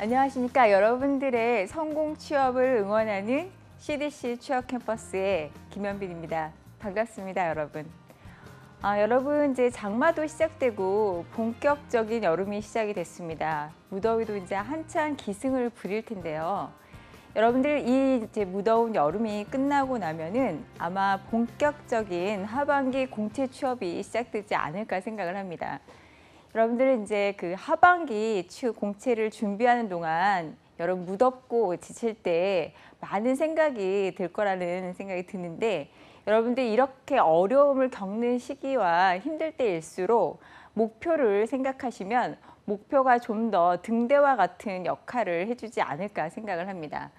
안녕하십니까. 여러분들의 성공 취업을 응원하는 CDC 취업 캠퍼스의 김현빈입니다. 반갑습니다, 여러분. 여러분, 이제 장마도 시작되고 본격적인 여름이 시작이 됐습니다. 무더위도 이제 한창 기승을 부릴 텐데요. 여러분들 이 이제 무더운 여름이 끝나고 나면은 아마 본격적인 하반기 공채 취업이 시작되지 않을까 생각을 합니다. 여러분들은 이제 그 하반기 공채를 준비하는 동안 여러분 무덥고 지칠 때 많은 생각이 들 거라는 생각이 드는데, 여러분들 이렇게 어려움을 겪는 시기와 힘들 때일수록 목표를 생각하시면 목표가 좀 더 등대와 같은 역할을 해주지 않을까 생각을 합니다.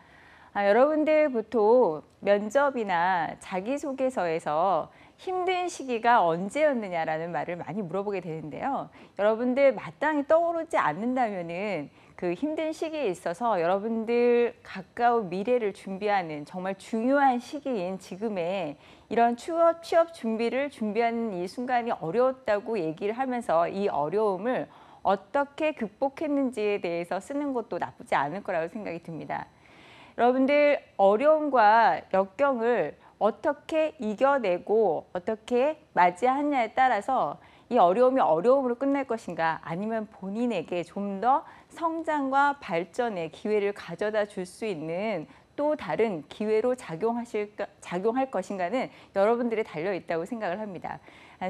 여러분들 보통 면접이나 자기소개서에서 힘든 시기가 언제였느냐라는 말을 많이 물어보게 되는데요. 여러분들 마땅히 떠오르지 않는다면은 그 힘든 시기에 있어서 여러분들 가까운 미래를 준비하는 정말 중요한 시기인 지금에 이런 취업 준비를 준비하는 이 순간이 어려웠다고 얘기를 하면서 이 어려움을 어떻게 극복했는지에 대해서 쓰는 것도 나쁘지 않을 거라고 생각이 듭니다. 여러분들 어려움과 역경을 어떻게 이겨내고 어떻게 맞이하느냐에 따라서 이 어려움이 어려움으로 끝날 것인가, 아니면 본인에게 좀 더 성장과 발전의 기회를 가져다 줄 수 있는 또 다른 기회로 작용할 것인가는 여러분들이 달려 있다고 생각을 합니다.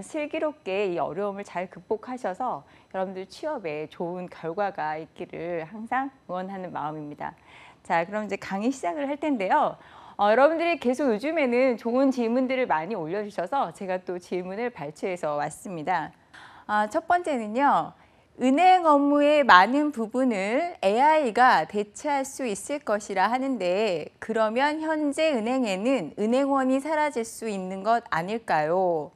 슬기롭게 이 어려움을 잘 극복하셔서 여러분들 취업에 좋은 결과가 있기를 항상 응원하는 마음입니다. 자, 그럼 이제 강의 시작을 할 텐데요. 여러분들이 계속 요즘에는 좋은 질문들을 많이 올려주셔서 제가 또 질문을 발췌해서 왔습니다. 첫 번째는요. 은행 업무의 많은 부분을 AI가 대체할 수 있을 것이라 하는데, 그러면 현재 은행에는 은행원이 사라질 수 있는 것 아닐까요?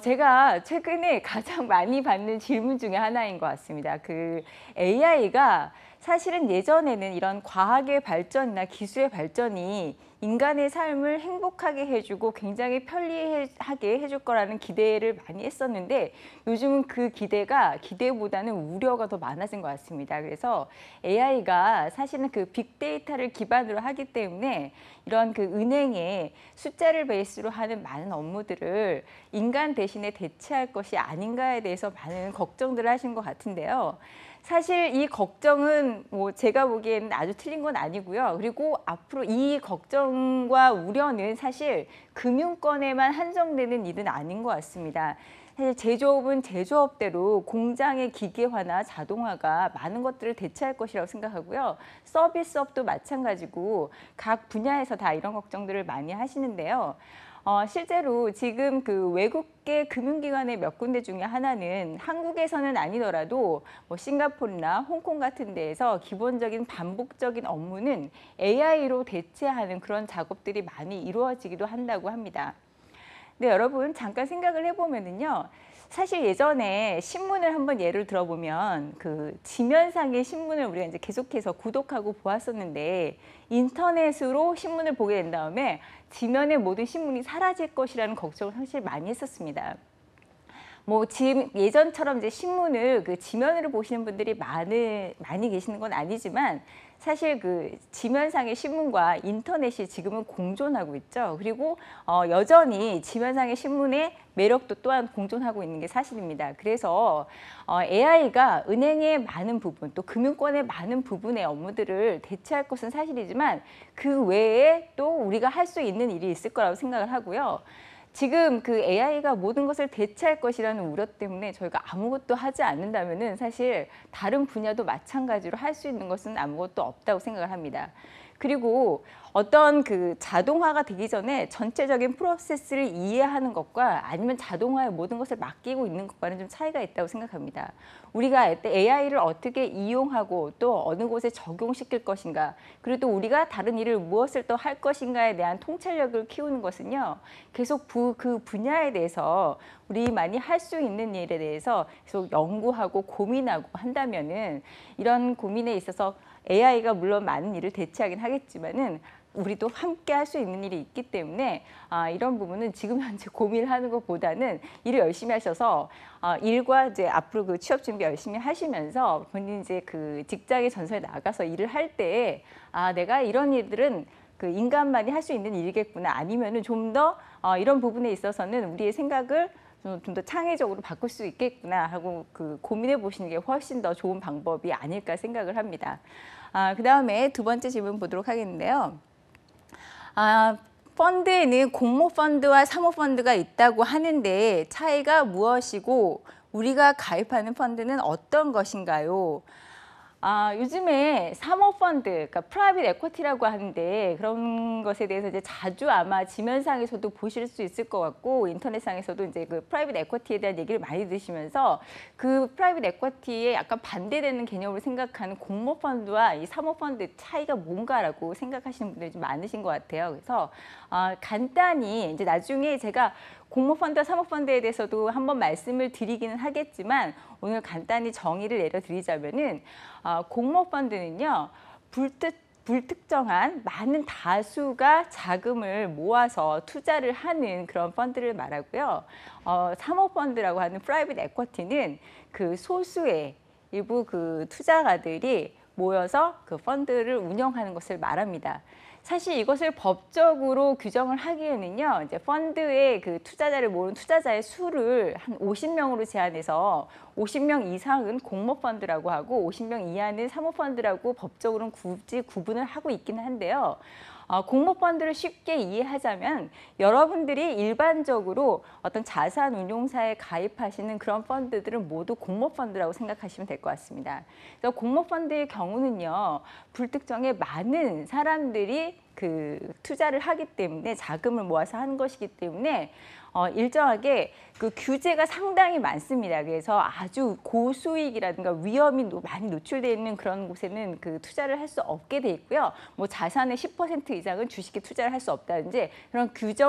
제가 최근에 가장 많이 받는 질문 중에 하나인 것 같습니다. 그 AI가 사실은 예전에는 이런 과학의 발전이나 기술의 발전이 인간의 삶을 행복하게 해주고 굉장히 편리하게 해줄 거라는 기대를 많이 했었는데, 요즘은 그 기대보다는 우려가 더 많아진 것 같습니다. 그래서 AI가 사실은 그 빅데이터를 기반으로 하기 때문에 이런 그 은행의 숫자를 베이스로 하는 많은 업무들을 인간 대신에 대체할 것이 아닌가에 대해서 많은 걱정들을 하신 것 같은데요. 사실 이 걱정은 뭐 제가 보기에는 아주 틀린 건 아니고요. 그리고 앞으로 이 걱정과 우려는 사실 금융권에만 한정되는 일은 아닌 것 같습니다. 사실 제조업은 제조업대로 공장의 기계화나 자동화가 많은 것들을 대체할 것이라고 생각하고요. 서비스업도 마찬가지고 각 분야에서 다 이런 걱정들을 많이 하시는데요. 실제로 지금 그 외국계 금융기관의 몇 군데 중에 하나는 한국에서는 아니더라도 뭐 싱가포르나 홍콩 같은 데에서 기본적인 반복적인 업무는 AI로 대체하는 그런 작업들이 많이 이루어지기도 한다고 합니다. 근데 여러분 잠깐 생각을 해보면은요. 사실 예전에 신문을 한번 예를 들어보면 그 지면상의 신문을 우리가 이제 계속해서 구독하고 보았었는데, 인터넷으로 신문을 보게 된 다음에 지면의 모든 신문이 사라질 것이라는 걱정을 사실 많이 했었습니다. 뭐 지금 예전처럼 이제 신문을 그 지면으로 보시는 분들이 많이 계시는 건 아니지만, 사실 그 지면상의 신문과 인터넷이 지금은 공존하고 있죠. 그리고 여전히 지면상의 신문의 매력도 또한 공존하고 있는 게 사실입니다. 그래서 AI가 은행의 많은 부분, 또 금융권의 많은 부분의 업무들을 대체할 것은 사실이지만, 그 외에 또 우리가 할 수 있는 일이 있을 거라고 생각을 하고요. 지금 그 AI가 모든 것을 대체할 것이라는 우려 때문에 저희가 아무것도 하지 않는다면은 사실 다른 분야도 마찬가지로 할 수 있는 것은 아무것도 없다고 생각을 합니다. 그리고 어떤 그 자동화가 되기 전에 전체적인 프로세스를 이해하는 것과 아니면 자동화에 모든 것을 맡기고 있는 것과는 좀 차이가 있다고 생각합니다. 우리가 AI를 어떻게 이용하고 또 어느 곳에 적용시킬 것인가, 그리고 또 우리가 다른 일을 무엇을 또 할 것인가에 대한 통찰력을 키우는 것은요, 계속 그 분야에 대해서 우리만이 할 수 있는 일에 대해서 계속 연구하고 고민하고 한다면은, 이런 고민에 있어서 AI가 물론 많은 일을 대체하긴 하겠지만은 우리도 함께 할 수 있는 일이 있기 때문에 이런 부분은 지금 현재 고민하는 것보다는 일을 열심히 하셔서 일과 이제 앞으로 그 취업 준비 열심히 하시면서 본인 이제 그 직장의 전선에 나가서 일을 할 때에 내가 이런 일들은 그 인간만이 할 수 있는 일이겠구나, 아니면은 좀 더 이런 부분에 있어서는 우리의 생각을 좀 더 창의적으로 바꿀 수 있겠구나 하고 그 고민해 보시는 게 훨씬 더 좋은 방법이 아닐까 생각을 합니다. 그다음에 두 번째 질문 보도록 하겠는데요. 펀드에는 공모펀드와 사모펀드가 있다고 하는데 차이가 무엇이고 우리가 가입하는 펀드는 어떤 것인가요? 요즘에 사모펀드, 그러니까 프라이빗 에쿼티라고 하는데 그런 것에 대해서 이제 자주 아마 지면상에서도 보실 수 있을 것 같고 인터넷상에서도 이제 그 프라이빗 에쿼티에 대한 얘기를 많이 들으시면서 그 프라이빗 에쿼티에 약간 반대되는 개념을 생각하는 공모펀드와 이 사모펀드 차이가 뭔가라고 생각하시는 분들이 좀 많으신 것 같아요. 그래서 간단히 이제 나중에 제가 공모펀드와 사모펀드에 대해서도 한번 말씀을 드리기는 하겠지만 오늘 간단히 정의를 내려드리자면은 공모펀드는요, 불특정한 많은 다수가 자금을 모아서 투자를 하는 그런 펀드를 말하고요. 사모펀드라고 하는 프라이빗 에쿼티는 그 소수의 일부 그 투자가들이 모여서 그 펀드를 운영하는 것을 말합니다. 사실 이것을 법적으로 규정을 하기에는요, 이제 펀드의 그 투자자를 모은 투자자의 수를 한 50명으로 제한해서 50명 이상은 공모펀드라고 하고 50명 이하는 사모펀드라고 법적으로는 굳이 구분을 하고 있기는 한데요. 공모펀드를 쉽게 이해하자면 여러분들이 일반적으로 어떤 자산운용사에 가입하시는 그런 펀드들은 모두 공모펀드라고 생각하시면 될 것 같습니다. 그래서 공모펀드의 경우는요, 불특정의 많은 사람들이 그 투자를 하기 때문에 자금을 모아서 하는 것이기 때문에 일정하게 그 규제가 상당히 많습니다. 그래서 아주 고수익이라든가 위험이 많이 노출되어 있는 그런 곳에는 그 투자를 할 수 없게 돼 있고요. 뭐 자산의 10% 이상은 주식에 투자를 할 수 없다든지 그런 규제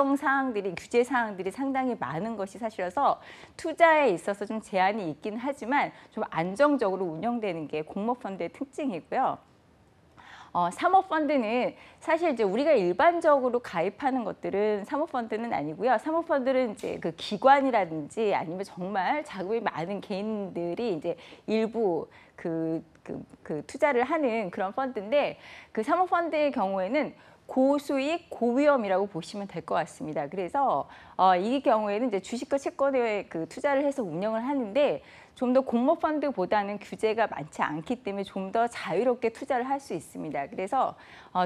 사항들이 상당히 많은 것이 사실이라서 투자에 있어서 좀 제한이 있긴 하지만 좀 안정적으로 운영되는 게 공모펀드의 특징이고요. 사모펀드는 사실 이제 우리가 일반적으로 가입하는 것들은 사모펀드는 아니고요. 사모펀드는 이제 그 기관이라든지 아니면 정말 자금이 많은 개인들이 이제 일부 그 투자를 하는 그런 펀드인데 그 사모펀드의 경우에는 고수익, 고위험이라고 보시면 될 것 같습니다. 그래서 이 경우에는 이제 주식과 채권에 그 투자를 해서 운영을 하는데 좀 더 공모펀드보다는 규제가 많지 않기 때문에 좀 더 자유롭게 투자를 할 수 있습니다. 그래서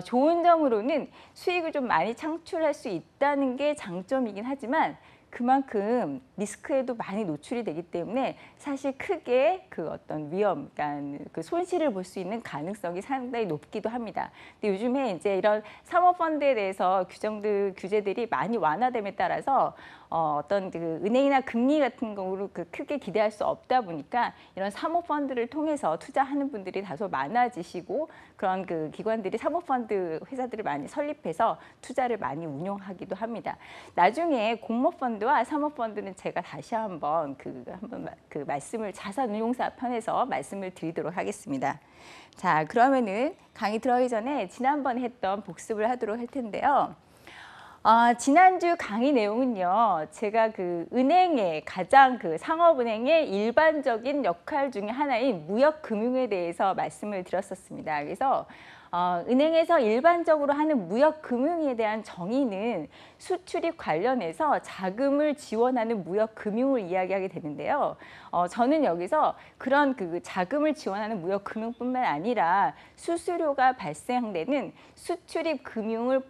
좋은 점으로는 수익을 좀 많이 창출할 수 있다는 게 장점이긴 하지만 그만큼 리스크에도 많이 노출이 되기 때문에 사실 크게 그 어떤 위험, 그러니까 그 손실을 볼 수 있는 가능성이 상당히 높기도 합니다. 근데 요즘에 이제 이런 사모펀드에 대해서 규제들이 많이 완화됨에 따라서 어떤 그 은행이나 금리 같은 경우로 그 크게 기대할 수 없다 보니까 이런 사모펀드를 통해서 투자하는 분들이 다소 많아지시고 그런 그 기관들이 사모펀드 회사들을 많이 설립해서 투자를 많이 운용하기도 합니다. 나중에 공모펀드와 사모펀드는 제가 다시 한번 그 말씀을 자산운용사 편에서 말씀을 드리도록 하겠습니다. 자, 그러면은 강의 들어가기 전에 지난번에 했던 복습을 하도록 할 텐데요. 지난주 강의 내용은요, 제가 그 은행의 가장 그 상업은행의 일반적인 역할 중에 하나인 무역금융에 대해서 말씀을 드렸었습니다. 그래서 은행에서 일반적으로 하는 무역금융에 대한 정의는 수출입 관련해서 자금을 지원하는 무역금융을 이야기하게 되는데요. 저는 여기서 그런 그 자금을 지원하는 무역금융뿐만 아니라 수수료가 발생되는 수출입 금융을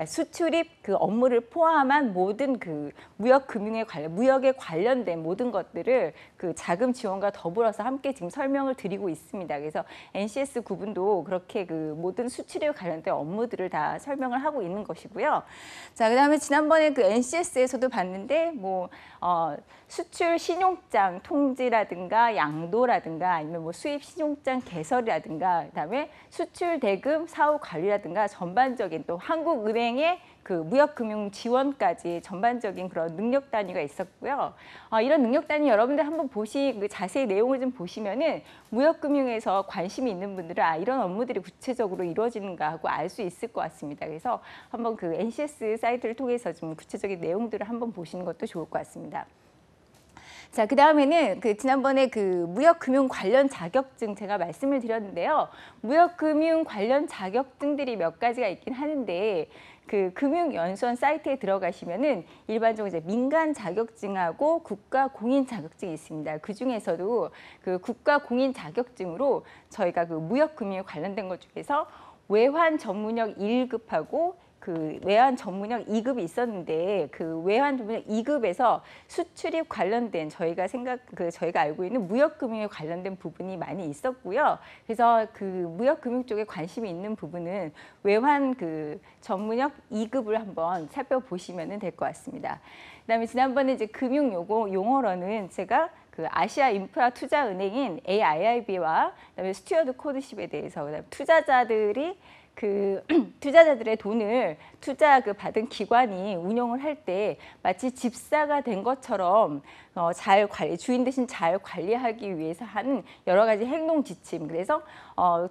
수출입 그 업무를 포함한 모든 그 무역에 관련된 모든 것들을 그 자금 지원과 더불어서 함께 지금 설명을 드리고 있습니다. 그래서 NCS 구분도 그렇게 그 모든 수출입에 관련된 업무들을 다 설명을 하고 있는 것이고요. 자, 그다음에 지난번에 그 NCS에서도 봤는데 수출 신용장 통지라든가 양도라든가 아니면 뭐 수입 신용장 개설이라든가 그다음에 수출 대금 사후 관리라든가 전반적인 또 한국은행의 그 무역금융 지원까지 전반적인 그런 능력 단위가 있었고요. 이런 능력 단위 여러분들 한번 그 자세히 내용을 좀 보시면은 무역금융에서 관심이 있는 분들은 이런 업무들이 구체적으로 이루어지는가 하고 알 수 있을 것 같습니다. 그래서 한번 그 NCS 사이트를 통해서 좀 구체적인 내용들을 한번 보시는 것도 좋을 것 같습니다. 자, 그 다음에는 지난번에 무역금융 관련 자격증 제가 말씀을 드렸는데요. 무역금융 관련 자격증들이 몇 가지가 있긴 하는데 금융연수원 사이트에 들어가시면은 일반적으로 이제 민간 자격증하고 국가 공인 자격증이 있습니다. 그 중에서도 국가 공인 자격증으로 저희가 무역금융에 관련된 것 중에서 외환 전문역 1급하고 외환 전문역 2급이 있었는데 외환 전문역 2급에서 수출입 관련된 저희가 알고 있는 무역금융에 관련된 부분이 많이 있었고요. 그래서 무역금융 쪽에 관심이 있는 부분은 외환 전문역 2급을 한번 살펴보시면 될 것 같습니다. 그다음에 지난번에 이제 금융 용어로는 제가 아시아 인프라 투자은행인 AIIB와 그다음에 스튜어드 코드십에 대해서 그다음에 투자자들의 돈을 받은 기관이 운영을 할 때 마치 집사가 된 것처럼 주인 대신 잘 관리하기 위해서 하는 여러 가지 행동 지침. 그래서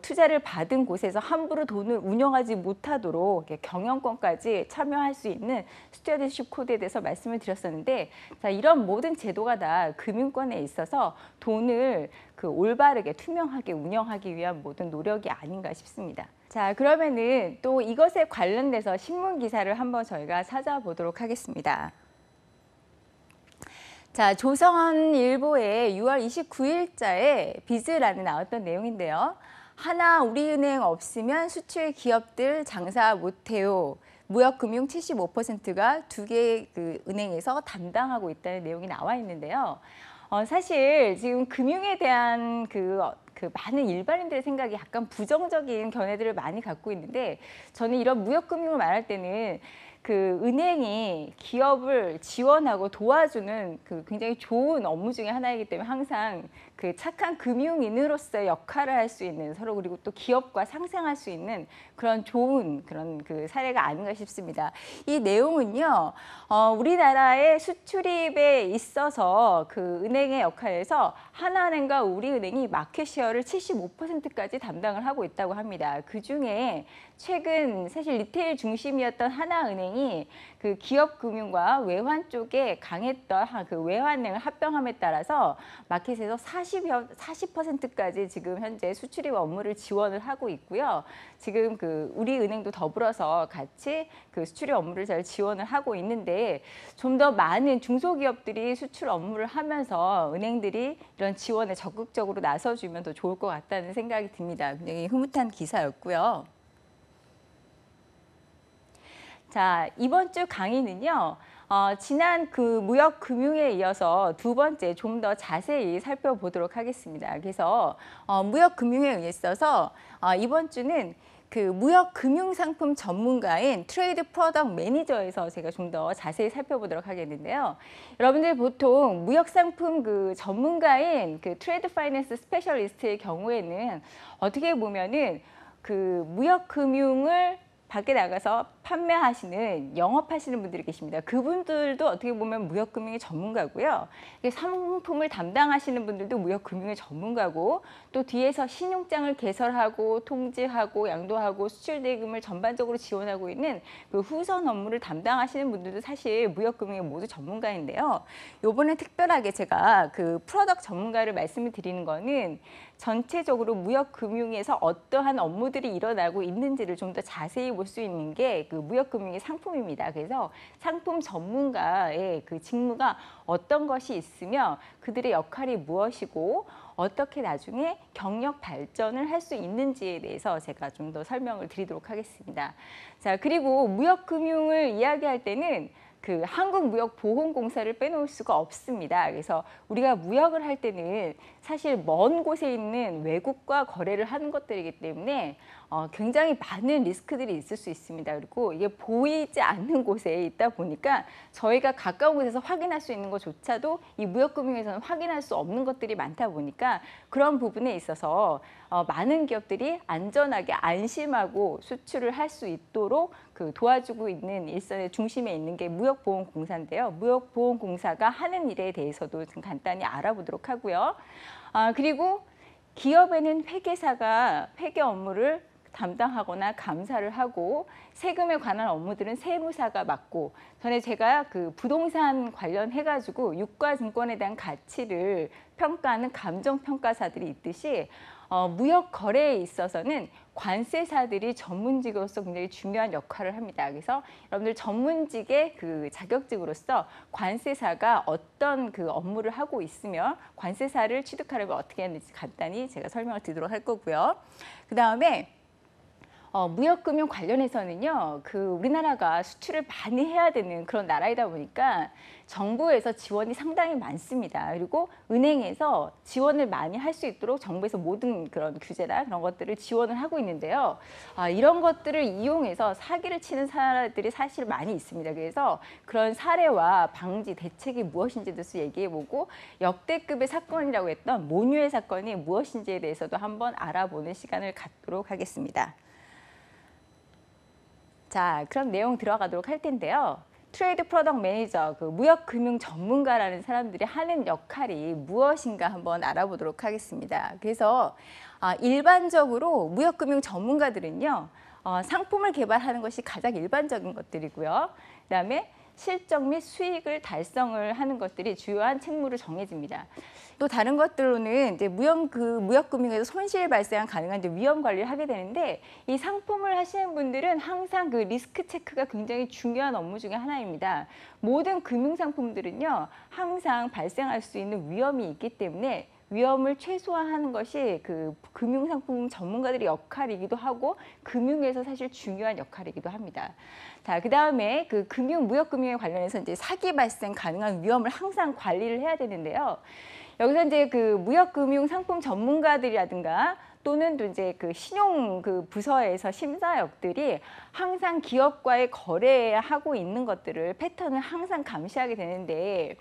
투자를 받은 곳에서 함부로 돈을 운영하지 못하도록 경영권까지 참여할 수 있는 스튜어드십 코드에 대해서 말씀을 드렸었는데, 자, 이런 모든 제도가 다 금융권에 있어서 돈을 올바르게 투명하게 운영하기 위한 모든 노력이 아닌가 싶습니다. 자, 그러면은 또 이것에 관련돼서 신문 기사를 한번 저희가 찾아보도록 하겠습니다. 자, 조선일보의 6월 29일자에 비즈란에 나왔던 내용인데요. 하나우리은행 없으면 수출 기업들 장사 못해요. 무역금융 75%가 두 개의 은행에서 담당하고 있다는 내용이 나와 있는데요. 사실 지금 금융에 대한 많은 일반인들의 생각이 약간 부정적인 견해들을 많이 갖고 있는데, 저는 이런 무역금융을 말할 때는 은행이 기업을 지원하고 도와주는 굉장히 좋은 업무 중에 하나이기 때문에 항상 착한 금융인으로서의 역할을 할 수 있는, 서로 그리고 또 기업과 상생할 수 있는 그런 좋은 사례가 아닌가 싶습니다. 이 내용은요, 우리나라의 수출입에 있어서 은행의 역할에서 하나은행과 우리은행이 마켓쉐어를 75%까지 담당을 하고 있다고 합니다. 그 중에 최근 사실 리테일 중심이었던 하나은행이 기업 금융과 외환 쪽에 강했던 외환은행을 합병함에 따라서 마켓에서 40%까지 지금 현재 수출입 업무를 지원을 하고 있고요. 지금 우리은행도 더불어서 같이 수출입 업무를 잘 지원을 하고 있는데, 좀 더 많은 중소기업들이 수출 업무를 하면서 은행들이 이런 지원에 적극적으로 나서주면 더 좋을 것 같다는 생각이 듭니다. 굉장히 흐뭇한 기사였고요. 자, 이번 주 강의는요, 지난 무역금융에 이어서 두 번째 좀 더 자세히 살펴보도록 하겠습니다. 그래서 무역금융에 있어서 이번 주는 무역금융상품 전문가인 트레이드 프로덕트 매니저에서 제가 좀 더 자세히 살펴보도록 하겠는데요. 여러분들 보통 무역상품 전문가인 트레이드 파이낸스 스페셜리스트의 경우에는 어떻게 보면은 무역금융을 밖에 나가서 판매하시는, 영업하시는 분들이 계십니다. 그분들도 어떻게 보면 무역금융의 전문가고요. 상품을 담당하시는 분들도 무역금융의 전문가고, 또 뒤에서 신용장을 개설하고 통지하고 양도하고 수출대금을 전반적으로 지원하고 있는 후선 업무를 담당하시는 분들도 사실 무역금융의 모두 전문가인데요. 요번에 특별하게 제가 프로덕트 전문가를 말씀을 드리는 거는 전체적으로 무역금융에서 어떠한 업무들이 일어나고 있는지를 좀 더 자세히 볼 수 있는 게 무역금융의 상품입니다. 그래서 상품 전문가의 직무가 어떤 것이 있으며 그들의 역할이 무엇이고 어떻게 나중에 경력 발전을 할 수 있는지에 대해서 제가 좀 더 설명을 드리도록 하겠습니다. 자, 그리고 무역금융을 이야기할 때는 한국무역보험공사를 빼놓을 수가 없습니다. 그래서 우리가 무역을 할 때는 사실 먼 곳에 있는 외국과 거래를 하는 것들이기 때문에 굉장히 많은 리스크들이 있을 수 있습니다. 그리고 이게 보이지 않는 곳에 있다 보니까 저희가 가까운 곳에서 확인할 수 있는 것조차도 이 무역금융에서는 확인할 수 없는 것들이 많다 보니까 그런 부분에 있어서 많은 기업들이 안전하게 안심하고 수출을 할 수 있도록 도와주고 있는 일선의 중심에 있는 게 무역보험공사인데요. 무역보험공사가 하는 일에 대해서도 좀 간단히 알아보도록 하고요. 그리고 기업에는 회계사가 회계 업무를 담당하거나 감사를 하고 세금에 관한 업무들은 세무사가 맡고 전에 제가 부동산 관련해가지고 유가증권에 대한 가치를 평가하는 감정평가사들이 있듯이 무역 거래에 있어서는 관세사들이 전문직으로서 굉장히 중요한 역할을 합니다. 그래서 여러분들 전문직의 자격증으로서 관세사가 어떤 업무를 하고 있으며 관세사를 취득하려면 어떻게 하는지 간단히 제가 설명을 드리도록 할 거고요. 그 다음에 무역금융 관련해서는요, 우리나라가 수출을 많이 해야 되는 그런 나라이다 보니까 정부에서 지원이 상당히 많습니다. 그리고 은행에서 지원을 많이 할 수 있도록 정부에서 모든 그런 규제나 그런 것들을 지원을 하고 있는데요. 이런 것들을 이용해서 사기를 치는 사람들이 사실 많이 있습니다. 그래서 그런 사례와 방지 대책이 무엇인지도 얘기해보고 역대급의 사건이라고 했던 모뉴의 사건이 무엇인지에 대해서도 한번 알아보는 시간을 갖도록 하겠습니다. 자, 그럼 내용 들어가도록 할 텐데요. 트레이드 프로덕트 매니저, 무역금융 전문가라는 사람들이 하는 역할이 무엇인가 한번 알아보도록 하겠습니다. 그래서 일반적으로 무역금융 전문가들은요, 상품을 개발하는 것이 가장 일반적인 것들이고요. 그다음에 실적 및 수익을 달성을 하는 것들이 주요한 책무로 정해집니다. 또 다른 것들로는 이제 무역금융에서 손실 발생 가능한 이제 위험 관리를 하게 되는데 이 상품을 하시는 분들은 항상 리스크 체크가 굉장히 중요한 업무 중에 하나입니다. 모든 금융 상품들은요 항상 발생할 수 있는 위험이 있기 때문에 위험을 최소화하는 것이 금융상품 전문가들의 역할이기도 하고 금융에서 사실 중요한 역할이기도 합니다. 자, 그다음에 무역금융에 관련해서 이제 사기 발생 가능한 위험을 항상 관리를 해야 되는데요. 여기서 이제 무역금융 상품 전문가들이라든가 또는 또 이제 신용 부서에서 심사역들이 항상 기업과의 거래하고 있는 것들을 패턴을 항상 감시하게 되는데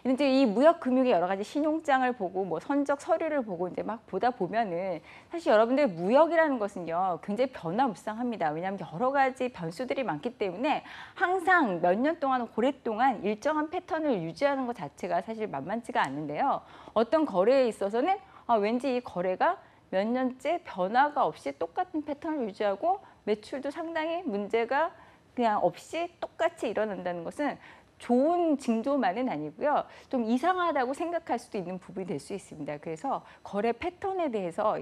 이제 이 무역금융의 여러 가지 신용장을 보고 뭐 선적 서류를 보고 이제 막 보다 보면은 사실 여러분들 무역이라는 것은요 굉장히 변화무쌍합니다. 왜냐하면 여러 가지 변수들이 많기 때문에 항상 몇 년 동안 오랫동안 일정한 패턴을 유지하는 것 자체가 사실 만만치가 않는데요. 어떤 거래에 있어서는 왠지 이 거래가 몇 년째 변화가 없이 똑같은 패턴을 유지하고 매출도 상당히 문제가 그냥 없이 똑같이 일어난다는 것은 좋은 징조만은 아니고요. 좀 이상하다고 생각할 수도 있는 부분이 될 수 있습니다. 그래서 거래 패턴에 대해서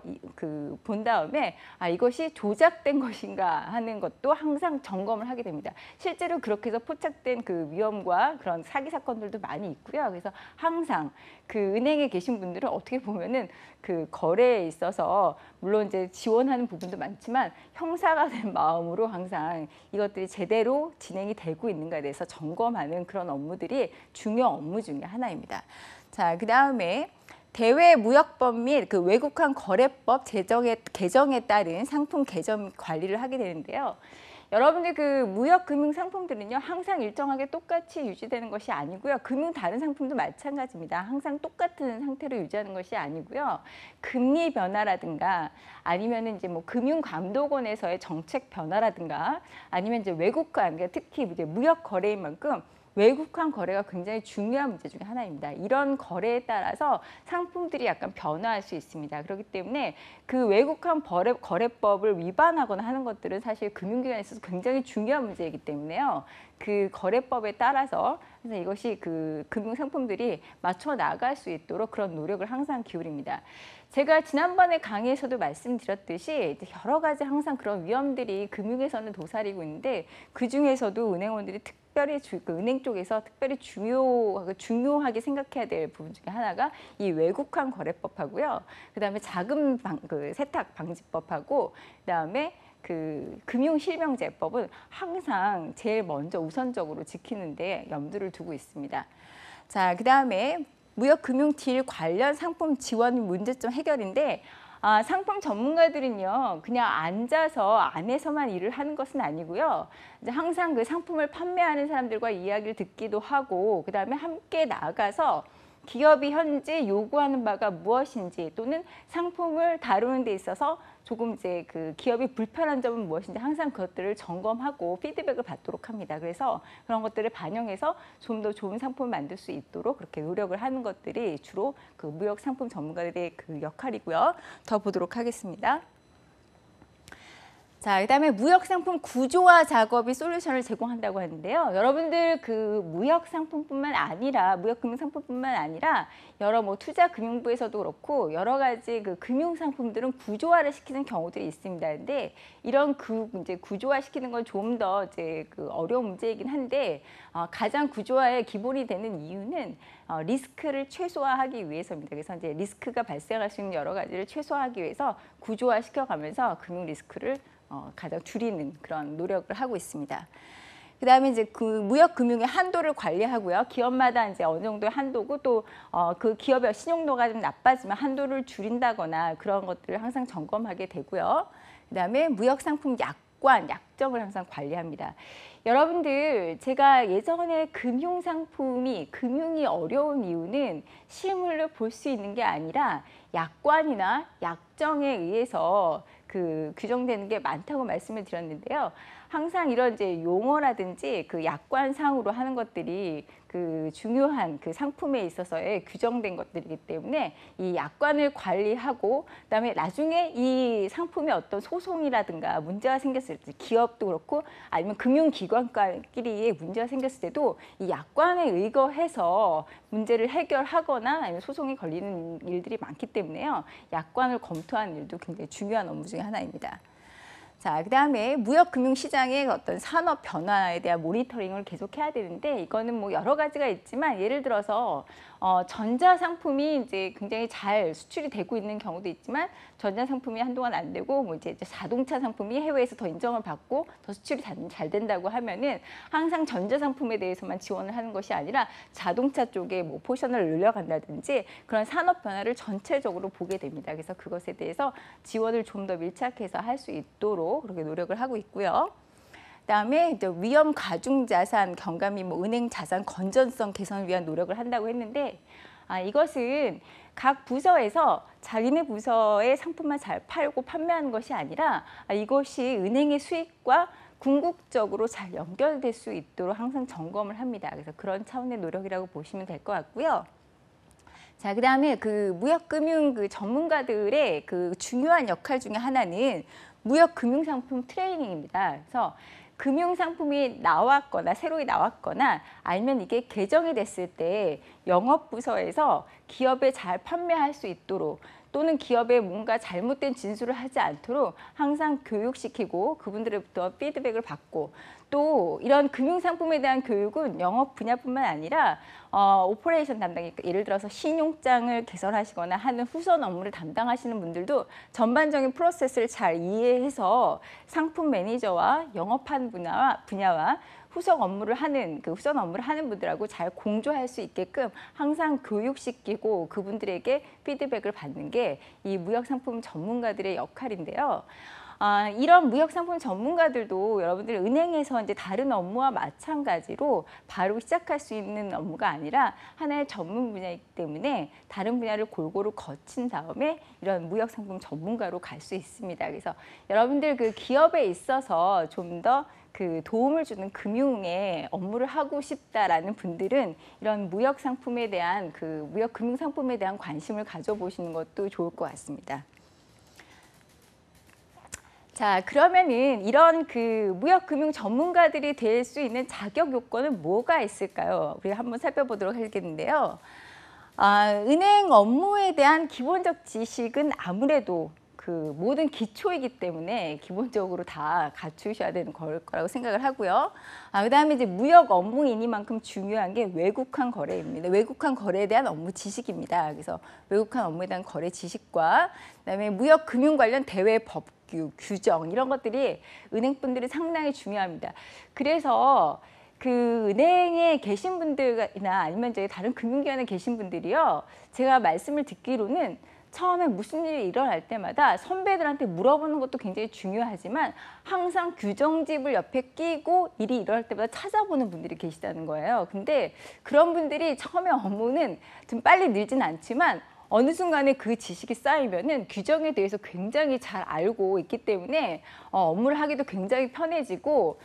본 다음에 이것이 조작된 것인가 하는 것도 항상 점검을 하게 됩니다. 실제로 그렇게 해서 포착된 위험과 그런 사기 사건들도 많이 있고요. 그래서 항상 은행에 계신 분들은 어떻게 보면은 거래에 있어서 물론 이제 지원하는 부분도 많지만 형사가 된 마음으로 항상 이것들이 제대로 진행이 되고 있는가에 대해서 점검하는 그런 업무들이 중요 업무 중에 하나입니다. 자, 그다음에 대외무역법 및 외국환 거래법 개정에 따른 상품 개정 관리를 하게 되는데요. 여러분들 무역금융 상품들은요 항상 일정하게 똑같이 유지되는 것이 아니고요. 다른 상품도 마찬가지입니다. 항상 똑같은 상태로 유지하는 것이 아니고요. 금리 변화라든가 아니면은 이제 금융감독원에서의 정책 변화라든가 아니면 이제 외국환, 그러니까 특히 이제 무역 거래인 만큼 외국환 거래가 굉장히 중요한 문제 중에 하나입니다. 이런 거래에 따라서 상품들이 약간 변화할 수 있습니다. 그렇기 때문에 외국환 거래법을 위반하거나 하는 것들은 사실 금융기관에 있어서 굉장히 중요한 문제이기 때문에요. 거래법에 따라서 그래서 이것이 금융상품들이 맞춰 나갈 수 있도록 그런 노력을 항상 기울입니다. 제가 지난번에 강의에서도 말씀드렸듯이 여러 가지 항상 그런 위험들이 금융에서는 도사리고 있는데 그중에서도 은행원들이 특별히 은행 쪽에서 특별히 중요하게 생각해야 될 부분 중에 하나가 이 외국환 거래법하고요. 그다음에 자금 세탁 방지법하고 그다음에 금융실명제법은 항상 제일 먼저 우선적으로 지키는 데 염두를 두고 있습니다. 자, 그다음에 무역금융 딜 관련 상품 지원 문제점 해결인데 상품 전문가들은요, 그냥 앉아서 안에서만 일을 하는 것은 아니고요. 이제 항상 그 상품을 판매하는 사람들과 이야기를 듣기도 하고, 그 다음에 함께 나가서 기업이 현재 요구하는 바가 무엇인지, 또는 상품을 다루는 데 있어서 조금 이제 그 기업이 불편한 점은 무엇인지 항상 그것들을 점검하고 피드백을 받도록 합니다. 그래서 그런 것들을 반영해서 좀 더 좋은 상품을 만들 수 있도록 그렇게 노력을 하는 것들이 주로 그 무역 상품 전문가들의 그 역할이고요. 더 보도록 하겠습니다. 자, 그다음에 무역 상품 구조화 작업이 솔루션을 제공한다고 하는데요. 여러분들 그 무역 상품뿐만 아니라 무역 금융 상품뿐만 아니라 여러 뭐 투자 금융부에서도 그렇고 여러 가지 그 금융 상품들은 구조화를 시키는 경우들이 있습니다. 근데 이런 이제 구조화 시키는 건 좀 더 이제 그 어려운 문제이긴 한데 가장 구조화의 기본이 되는 이유는 리스크를 최소화하기 위해서입니다. 그래서 이제 리스크가 발생할 수 있는 여러 가지를 최소화하기 위해서 구조화 시켜가면서 금융 리스크를 가장 줄이는 그런 노력을 하고 있습니다. 그 다음에 이제 그 무역 금융의 한도를 관리하고요. 기업마다 이제 어느 정도의 한도고 또 그 기업의 신용도가 좀 나빠지면 한도를 줄인다거나 그런 것들을 항상 점검하게 되고요. 그 다음에 무역 상품 약정을 항상 관리합니다. 여러분들 제가 예전에 금융이 어려운 이유는 실물로 볼 수 있는 게 아니라 약관이나 약정에 의해서 그 규정되는 게 많다고 말씀을 드렸는데요. 항상 이런 이제 용어라든지 그 약관상으로 하는 것들이 그 중요한 그 상품에 있어서의 규정된 것들이기 때문에 이 약관을 관리하고 그다음에 나중에 이 상품에 어떤 소송이라든가 문제가 생겼을 때 기업도 그렇고 아니면 금융기관끼리 문제가 생겼을 때도 이 약관에 의거해서 문제를 해결하거나 아니면 소송이 걸리는 일들이 많기 때문에요. 약관을 검토하는 일도 굉장히 중요한 업무 중에 하나입니다. 자, 그다음에 무역금융시장의 어떤 산업 변화에 대한 모니터링을 계속해야 되는데 이거는 뭐 여러 가지가 있지만 예를 들어서 전자상품이 이제 굉장히 잘 수출이 되고 있는 경우도 있지만 전자상품이 한동안 안 되고 뭐 이제 자동차 상품이 해외에서 더 인정을 받고 더 수출이 잘 된다고 하면은 항상 전자상품에 대해서만 지원을 하는 것이 아니라 자동차 쪽에 뭐 포션을 늘려간다든지 그런 산업 변화를 전체적으로 보게 됩니다. 그래서 그것에 대해서 지원을 좀 더 밀착해서 할 수 있도록 그렇게 노력을 하고 있고요. 그다음에 이제 위험 가중 자산 경감 및 뭐 은행 자산 건전성 개선을 위한 노력을 한다고 했는데 이것은 각 부서에서 자기네 부서의 상품만 잘 팔고 판매하는 것이 아니라 이것이 은행의 수익과 궁극적으로 잘 연결될 수 있도록 항상 점검을 합니다. 그래서 그런 차원의 노력이라고 보시면 될 것 같고요. 자, 그다음에 그 무역금융 그 전문가들의 그 중요한 역할 중에 하나는 무역금융상품 트레이닝입니다. 그래서 금융상품이 나왔거나 새로 나왔거나 아니면 이게 개정이 됐을 때 영업부서에서 기업에 잘 판매할 수 있도록 또는 기업에 뭔가 잘못된 진술을 하지 않도록 항상 교육시키고 그분들로부터 피드백을 받고 또 이런 금융상품에 대한 교육은 영업 분야뿐만 아니라 오퍼레이션 담당, 예를 들어서 신용장을 개설하시거나 하는 후선 업무를 담당하시는 분들도 전반적인 프로세스를 잘 이해해서 상품 매니저와 영업하는 분야와 후속 업무를 하는 후선 업무를 하는 분들하고 잘 공조할 수 있게끔 항상 교육시키고 그분들에게 피드백을 받는 게 이 무역상품 전문가들의 역할인데요. 이런 무역상품 전문가들도 여러분들 은행에서 이제 다른 업무와 마찬가지로 바로 시작할 수 있는 업무가 아니라 하나의 전문 분야이기 때문에 다른 분야를 골고루 거친 다음에 이런 무역상품 전문가로 갈 수 있습니다. 그래서 여러분들 그 기업에 있어서 좀 더 그 도움을 주는 금융의 업무를 하고 싶다라는 분들은 이런 무역 상품에 대한 무역 금융 상품에 대한 관심을 가져보시는 것도 좋을 것 같습니다. 자, 그러면은 이런 무역 금융 전문가들이 될 수 있는 자격 요건은 뭐가 있을까요? 우리가 한번 살펴보도록 하겠는데요. 은행 업무에 대한 기본적 지식은 아무래도 모든 기초이기 때문에 기본적으로 다 갖추셔야 되는 거라고 생각을 하고요. 그다음에 이제 무역 업무이니만큼 중요한 게 외국환 거래입니다. 외국환 거래에 대한 업무 지식입니다. 그래서 외국환 업무에 대한 거래 지식과 그다음에 무역 금융 관련 대외 법규, 규정 이런 것들이 은행분들이 상당히 중요합니다. 그래서 은행에 계신 분들이나 아니면 저희 다른 금융기관에 계신 분들이요, 제가 말씀을 듣기로는 처음에 무슨 일이 일어날 때마다 선배들한테 물어보는 것도 굉장히 중요하지만 항상 규정집을 옆에 끼고 일이 일어날 때마다 찾아보는 분들이 계시다는 거예요. 근데 그런 분들이 처음에 업무는 좀 빨리 늘진 않지만 어느 순간에 그 지식이 쌓이면은 규정에 대해서 굉장히 잘 알고 있기 때문에 업무를 하기도 굉장히 편해지고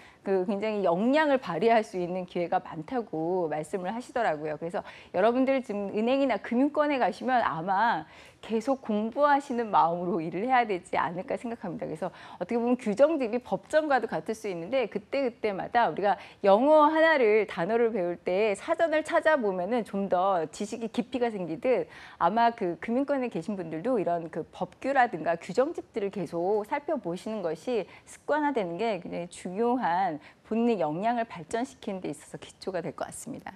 굉장히 역량을 발휘할 수 있는 기회가 많다고 말씀을 하시더라고요. 그래서 여러분들 지금 은행이나 금융권에 가시면 아마 계속 공부하시는 마음으로 일을 해야 되지 않을까 생각합니다. 그래서 어떻게 보면 규정집이 법정과도 같을 수 있는데 그때마다 우리가 영어 하나를 단어를 배울 때 사전을 찾아보면은 좀 더 지식이 깊이가 생기듯 아마 그 금융권에 계신 분들도 이런 그 법규라든가 규정집들을 계속 살펴보시는 것이 습관화되는 게 굉장히 중요한 본인의 역량을 발전시키는 데 있어서 기초가 될 것 같습니다.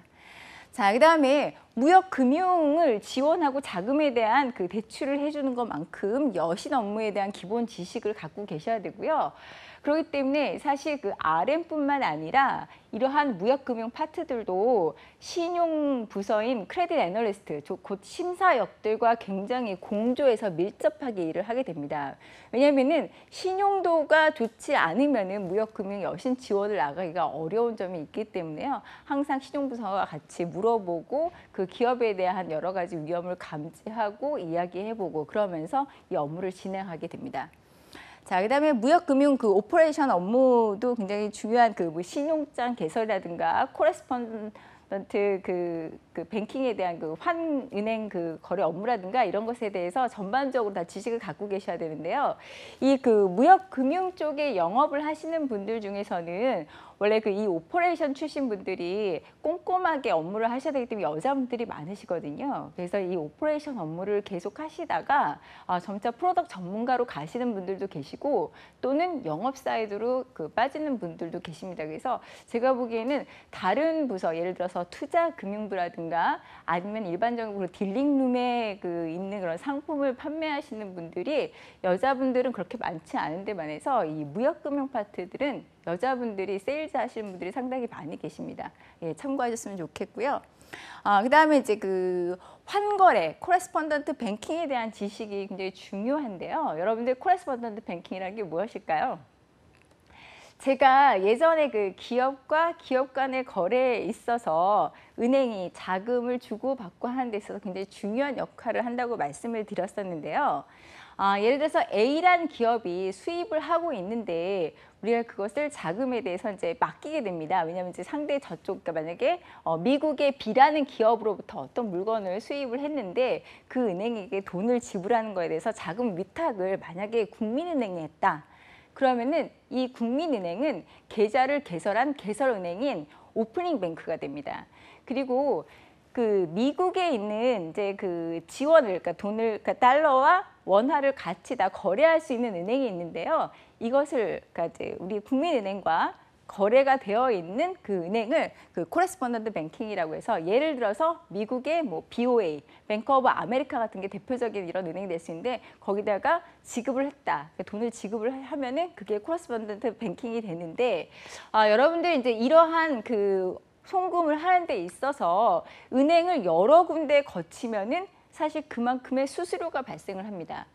자, 그다음에 무역금융을 지원하고 자금에 대한 그 대출을 해주는 것만큼 여신 업무에 대한 기본 지식을 갖고 계셔야 되고요. 그렇기 때문에 사실 그 RM뿐만 아니라 이러한 무역금융 파트들도 신용 부서인 크레딧 애널리스트, 곧 심사역들과 굉장히 공조해서 밀접하게 일을 하게 됩니다. 왜냐하면은 신용도가 좋지 않으면은 무역금융 여신 지원을 나가기가 어려운 점이 있기 때문에요. 항상 신용부서와 같이 물어보고 그 기업에 대한 여러 가지 위험을 감지하고 이야기해보고 그러면서 이 업무를 진행하게 됩니다. 자, 그다음에 무역금융 그 오퍼레이션 업무도 굉장히 중요한 그 뭐 신용장 개설이라든가 코레스폰던트 그 뱅킹에 대한 그 환은행 그 거래 업무라든가 이런 것에 대해서 전반적으로 다 지식을 갖고 계셔야 되는데요. 이 그 무역금융 쪽에 영업을 하시는 분들 중에서는 원래 그 이 오퍼레이션 출신 분들이 꼼꼼하게 업무를 하셔야 되기 때문에 여자분들이 많으시거든요. 그래서 이 오퍼레이션 업무를 계속 하시다가 점차 프로덕트 전문가로 가시는 분들도 계시고 또는 영업 사이드로 빠지는 분들도 계십니다. 그래서 제가 보기에는 다른 부서, 예를 들어서 투자금융부라든가 아니면 일반적으로 딜링룸에 있는 그런 상품을 판매하시는 분들이 여자분들은 그렇게 많지 않은 데 반해서 이 무역금융 파트들은 여자분들이 세일즈 하시는 분들이 상당히 많이 계십니다. 예, 참고하셨으면 좋겠고요. 그다음에 이제 그 환거래, 코레스폰던트 뱅킹에 대한 지식이 굉장히 중요한데요. 여러분들 코레스폰던트 뱅킹이라는 게 무엇일까요? 제가 예전에 그 기업과 기업 간의 거래에 있어서 은행이 자금을 주고받고 하는 데 있어서 굉장히 중요한 역할을 한다고 말씀을 드렸었는데요. 예를 들어서 A라는 기업이 수입을 하고 있는데 우리가 그것을 자금에 대해서 이제 맡기게 됩니다. 왜냐하면 이제 상대 저쪽, 그러니까 만약에 미국의 B라는 기업으로부터 어떤 물건을 수입을 했는데 그 은행에게 돈을 지불하는 거에 대해서 자금 위탁을 만약에 국민은행에 했다. 그러면은 이 국민은행은 계좌를 개설한 개설은행인 오프닝 뱅크가 됩니다. 그리고 그 미국에 있는 이제 그 지원을, 그러니까 돈을, 그러니까 달러와 원화를 같이 다 거래할 수 있는 은행이 있는데요. 이것을, 그러니까 이제 우리 국민은행과 거래가 되어 있는 그 은행을 그 코레스폰던트 뱅킹이라고 해서 예를 들어서 미국의 뭐 BOA, 뱅크 오브 아메리카 같은 게 대표적인 이런 은행이 될 수 있는데 거기다가 지급을 했다. 돈을 지급을 하면은 그게 코레스폰던트 뱅킹이 되는데 여러분들 이제 이러한 그 송금을 하는 데 있어서 은행을 여러 군데 거치면은 사실 그만큼의 수수료가 발생을 합니다.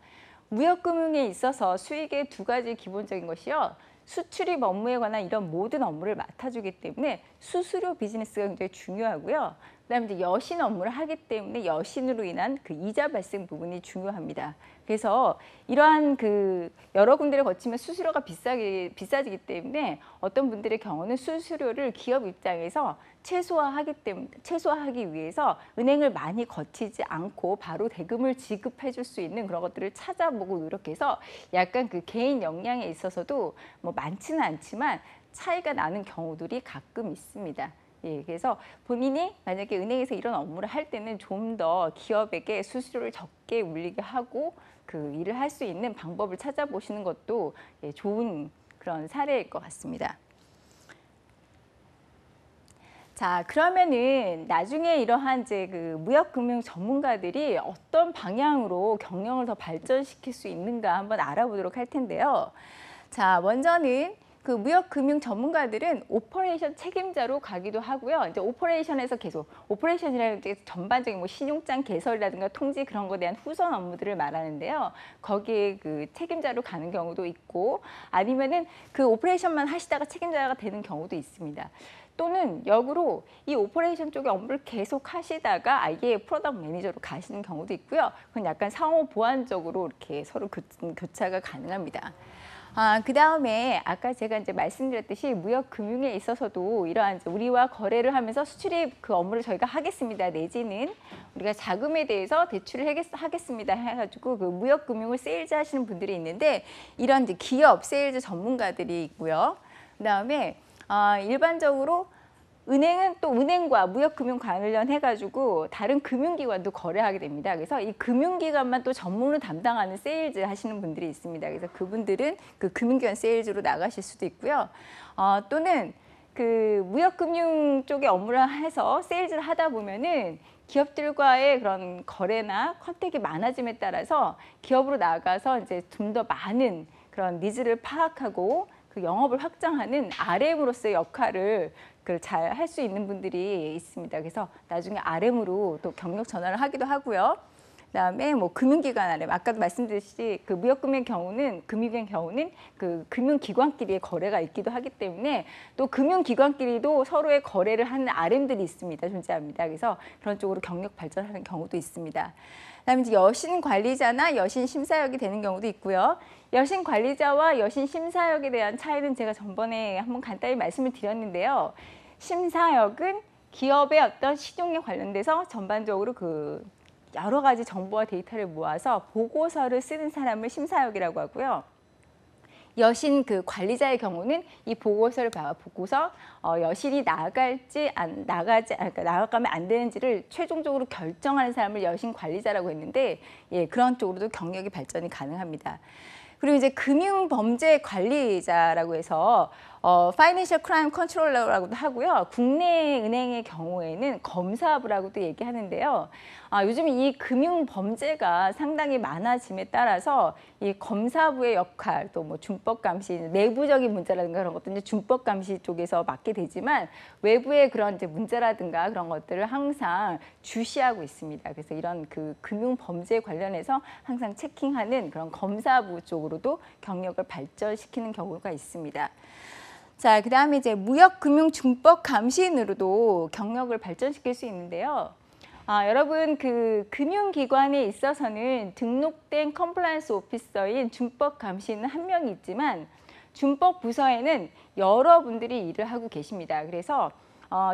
무역금융에 있어서 수익의 두 가지 기본적인 것이요. 수출입 업무에 관한 이런 모든 업무를 맡아주기 때문에 수수료 비즈니스가 굉장히 중요하고요. 그다음에 이제 여신 업무를 하기 때문에 여신으로 인한 그 이자 발생 부분이 중요합니다. 그래서 이러한 그 여러 군데를 거치면 수수료가 비싸지기 때문에 어떤 분들의 경우는 수수료를 기업 입장에서 최소화하기 위해서 은행을 많이 거치지 않고 바로 대금을 지급해 줄 수 있는 그런 것들을 찾아보고 노력해서 약간 그 개인 역량에 있어서도 뭐 많지는 않지만 차이가 나는 경우들이 가끔 있습니다. 예, 그래서 본인이 만약에 은행에서 이런 업무를 할 때는 좀 더 기업에게 수수료를 적게 물리게 하고 그 일을 할 수 있는 방법을 찾아보시는 것도 예, 좋은 그런 사례일 것 같습니다. 자, 그러면은 나중에 이러한 이제 그 무역금융 전문가들이 어떤 방향으로 경영을 더 발전시킬 수 있는가 한번 알아보도록 할 텐데요. 자, 먼저는 그 무역금융 전문가들은 오퍼레이션 책임자로 가기도 하고요. 이제 오퍼레이션에서 계속 오퍼레이션이라는 게 전반적인 뭐 신용장 개설이라든가 통지 그런 거에 대한 후선 업무들을 말하는데요. 거기에 그 책임자로 가는 경우도 있고 아니면은 그 오퍼레이션만 하시다가 책임자가 되는 경우도 있습니다. 또는 역으로 이 오퍼레이션 쪽의 업무를 계속 하시다가 아예 프로덕트 매니저로 가시는 경우도 있고요. 그건 약간 상호 보완적으로 이렇게 서로 교차가 가능합니다. 그 다음에 아까 제가 이제 말씀드렸듯이 무역금융에 있어서도 이러한 이제 우리와 거래를 하면서 수출입 그 업무를 저희가 하겠습니다. 내지는 우리가 자금에 대해서 대출을 하겠습니다. 해가지고 그 무역금융을 세일즈 하시는 분들이 있는데 이런 이제 기업 세일즈 전문가들이 있고요. 그 다음에 일반적으로 은행은 또 은행과 무역금융 관련해가지고 다른 금융기관도 거래하게 됩니다. 그래서 이 금융기관만 또 전문으로 담당하는 세일즈 하시는 분들이 있습니다. 그래서 그분들은 그 금융기관 세일즈로 나가실 수도 있고요. 또는 그 무역금융 쪽에 업무를 해서 세일즈를 하다 보면은 기업들과의 그런 거래나 컨택이 많아짐에 따라서 기업으로 나가서 이제 좀 더 많은 그런 니즈를 파악하고 그 영업을 확장하는 RM으로서의 역할을 잘 할 수 있는 분들이 있습니다. 그래서 나중에 RM으로 또 경력 전환을 하기도 하고요. 그다음에 뭐 금융기관 RM, 아까도 말씀드렸듯이 그 무역금융의 경우는 그 금융기관끼리의 거래가 있기도 하기 때문에 또 금융기관끼리도 서로의 거래를 하는 RM들이 있습니다. 존재합니다. 그래서 그런 쪽으로 경력 발전하는 경우도 있습니다. 그다음에 이제 여신 관리자나 여신 심사역이 되는 경우도 있고요. 여신 관리자와 여신 심사역에 대한 차이는 제가 전번에 한번 간단히 말씀을 드렸는데요. 심사역은 기업의 어떤 시종에 관련돼서 전반적으로 그 여러 가지 정보와 데이터를 모아서 보고서를 쓰는 사람을 심사역이라고 하고요. 여신 그 관리자의 경우는 이 보고서를 보고서 여신이 나가면 안 되는지를 최종적으로 결정하는 사람을 여신 관리자라고 했는데 예, 그런 쪽으로도 경력이 발전이 가능합니다. 그리고 이제 금융범죄 관리자라고 해서 파이낸셜 크라임 컨트롤러라고도 하고요. 국내 은행의 경우에는 검사부라고도 얘기하는데요. 요즘 이 금융 범죄가 상당히 많아짐에 따라서 이 검사부의 역할, 또 뭐 준법 감시, 내부적인 문제라든가 그런 것도 이제 준법 감시 쪽에서 맡게 되지만 외부의 그런 이제 문제라든가 그런 것들을 항상 주시하고 있습니다. 그래서 이런 그 금융 범죄 관련해서 항상 체킹하는 그런 검사부 쪽으로도 경력을 발전시키는 경우가 있습니다. 자, 그다음에 이제 무역금융준법감시인으로도 경력을 발전시킬 수 있는데요. 여러분 그 금융기관에 있어서는 등록된 컴플라이언스 오피서인 준법감시인은 한 명이 있지만 준법부서에는 여러분들이 일을 하고 계십니다. 그래서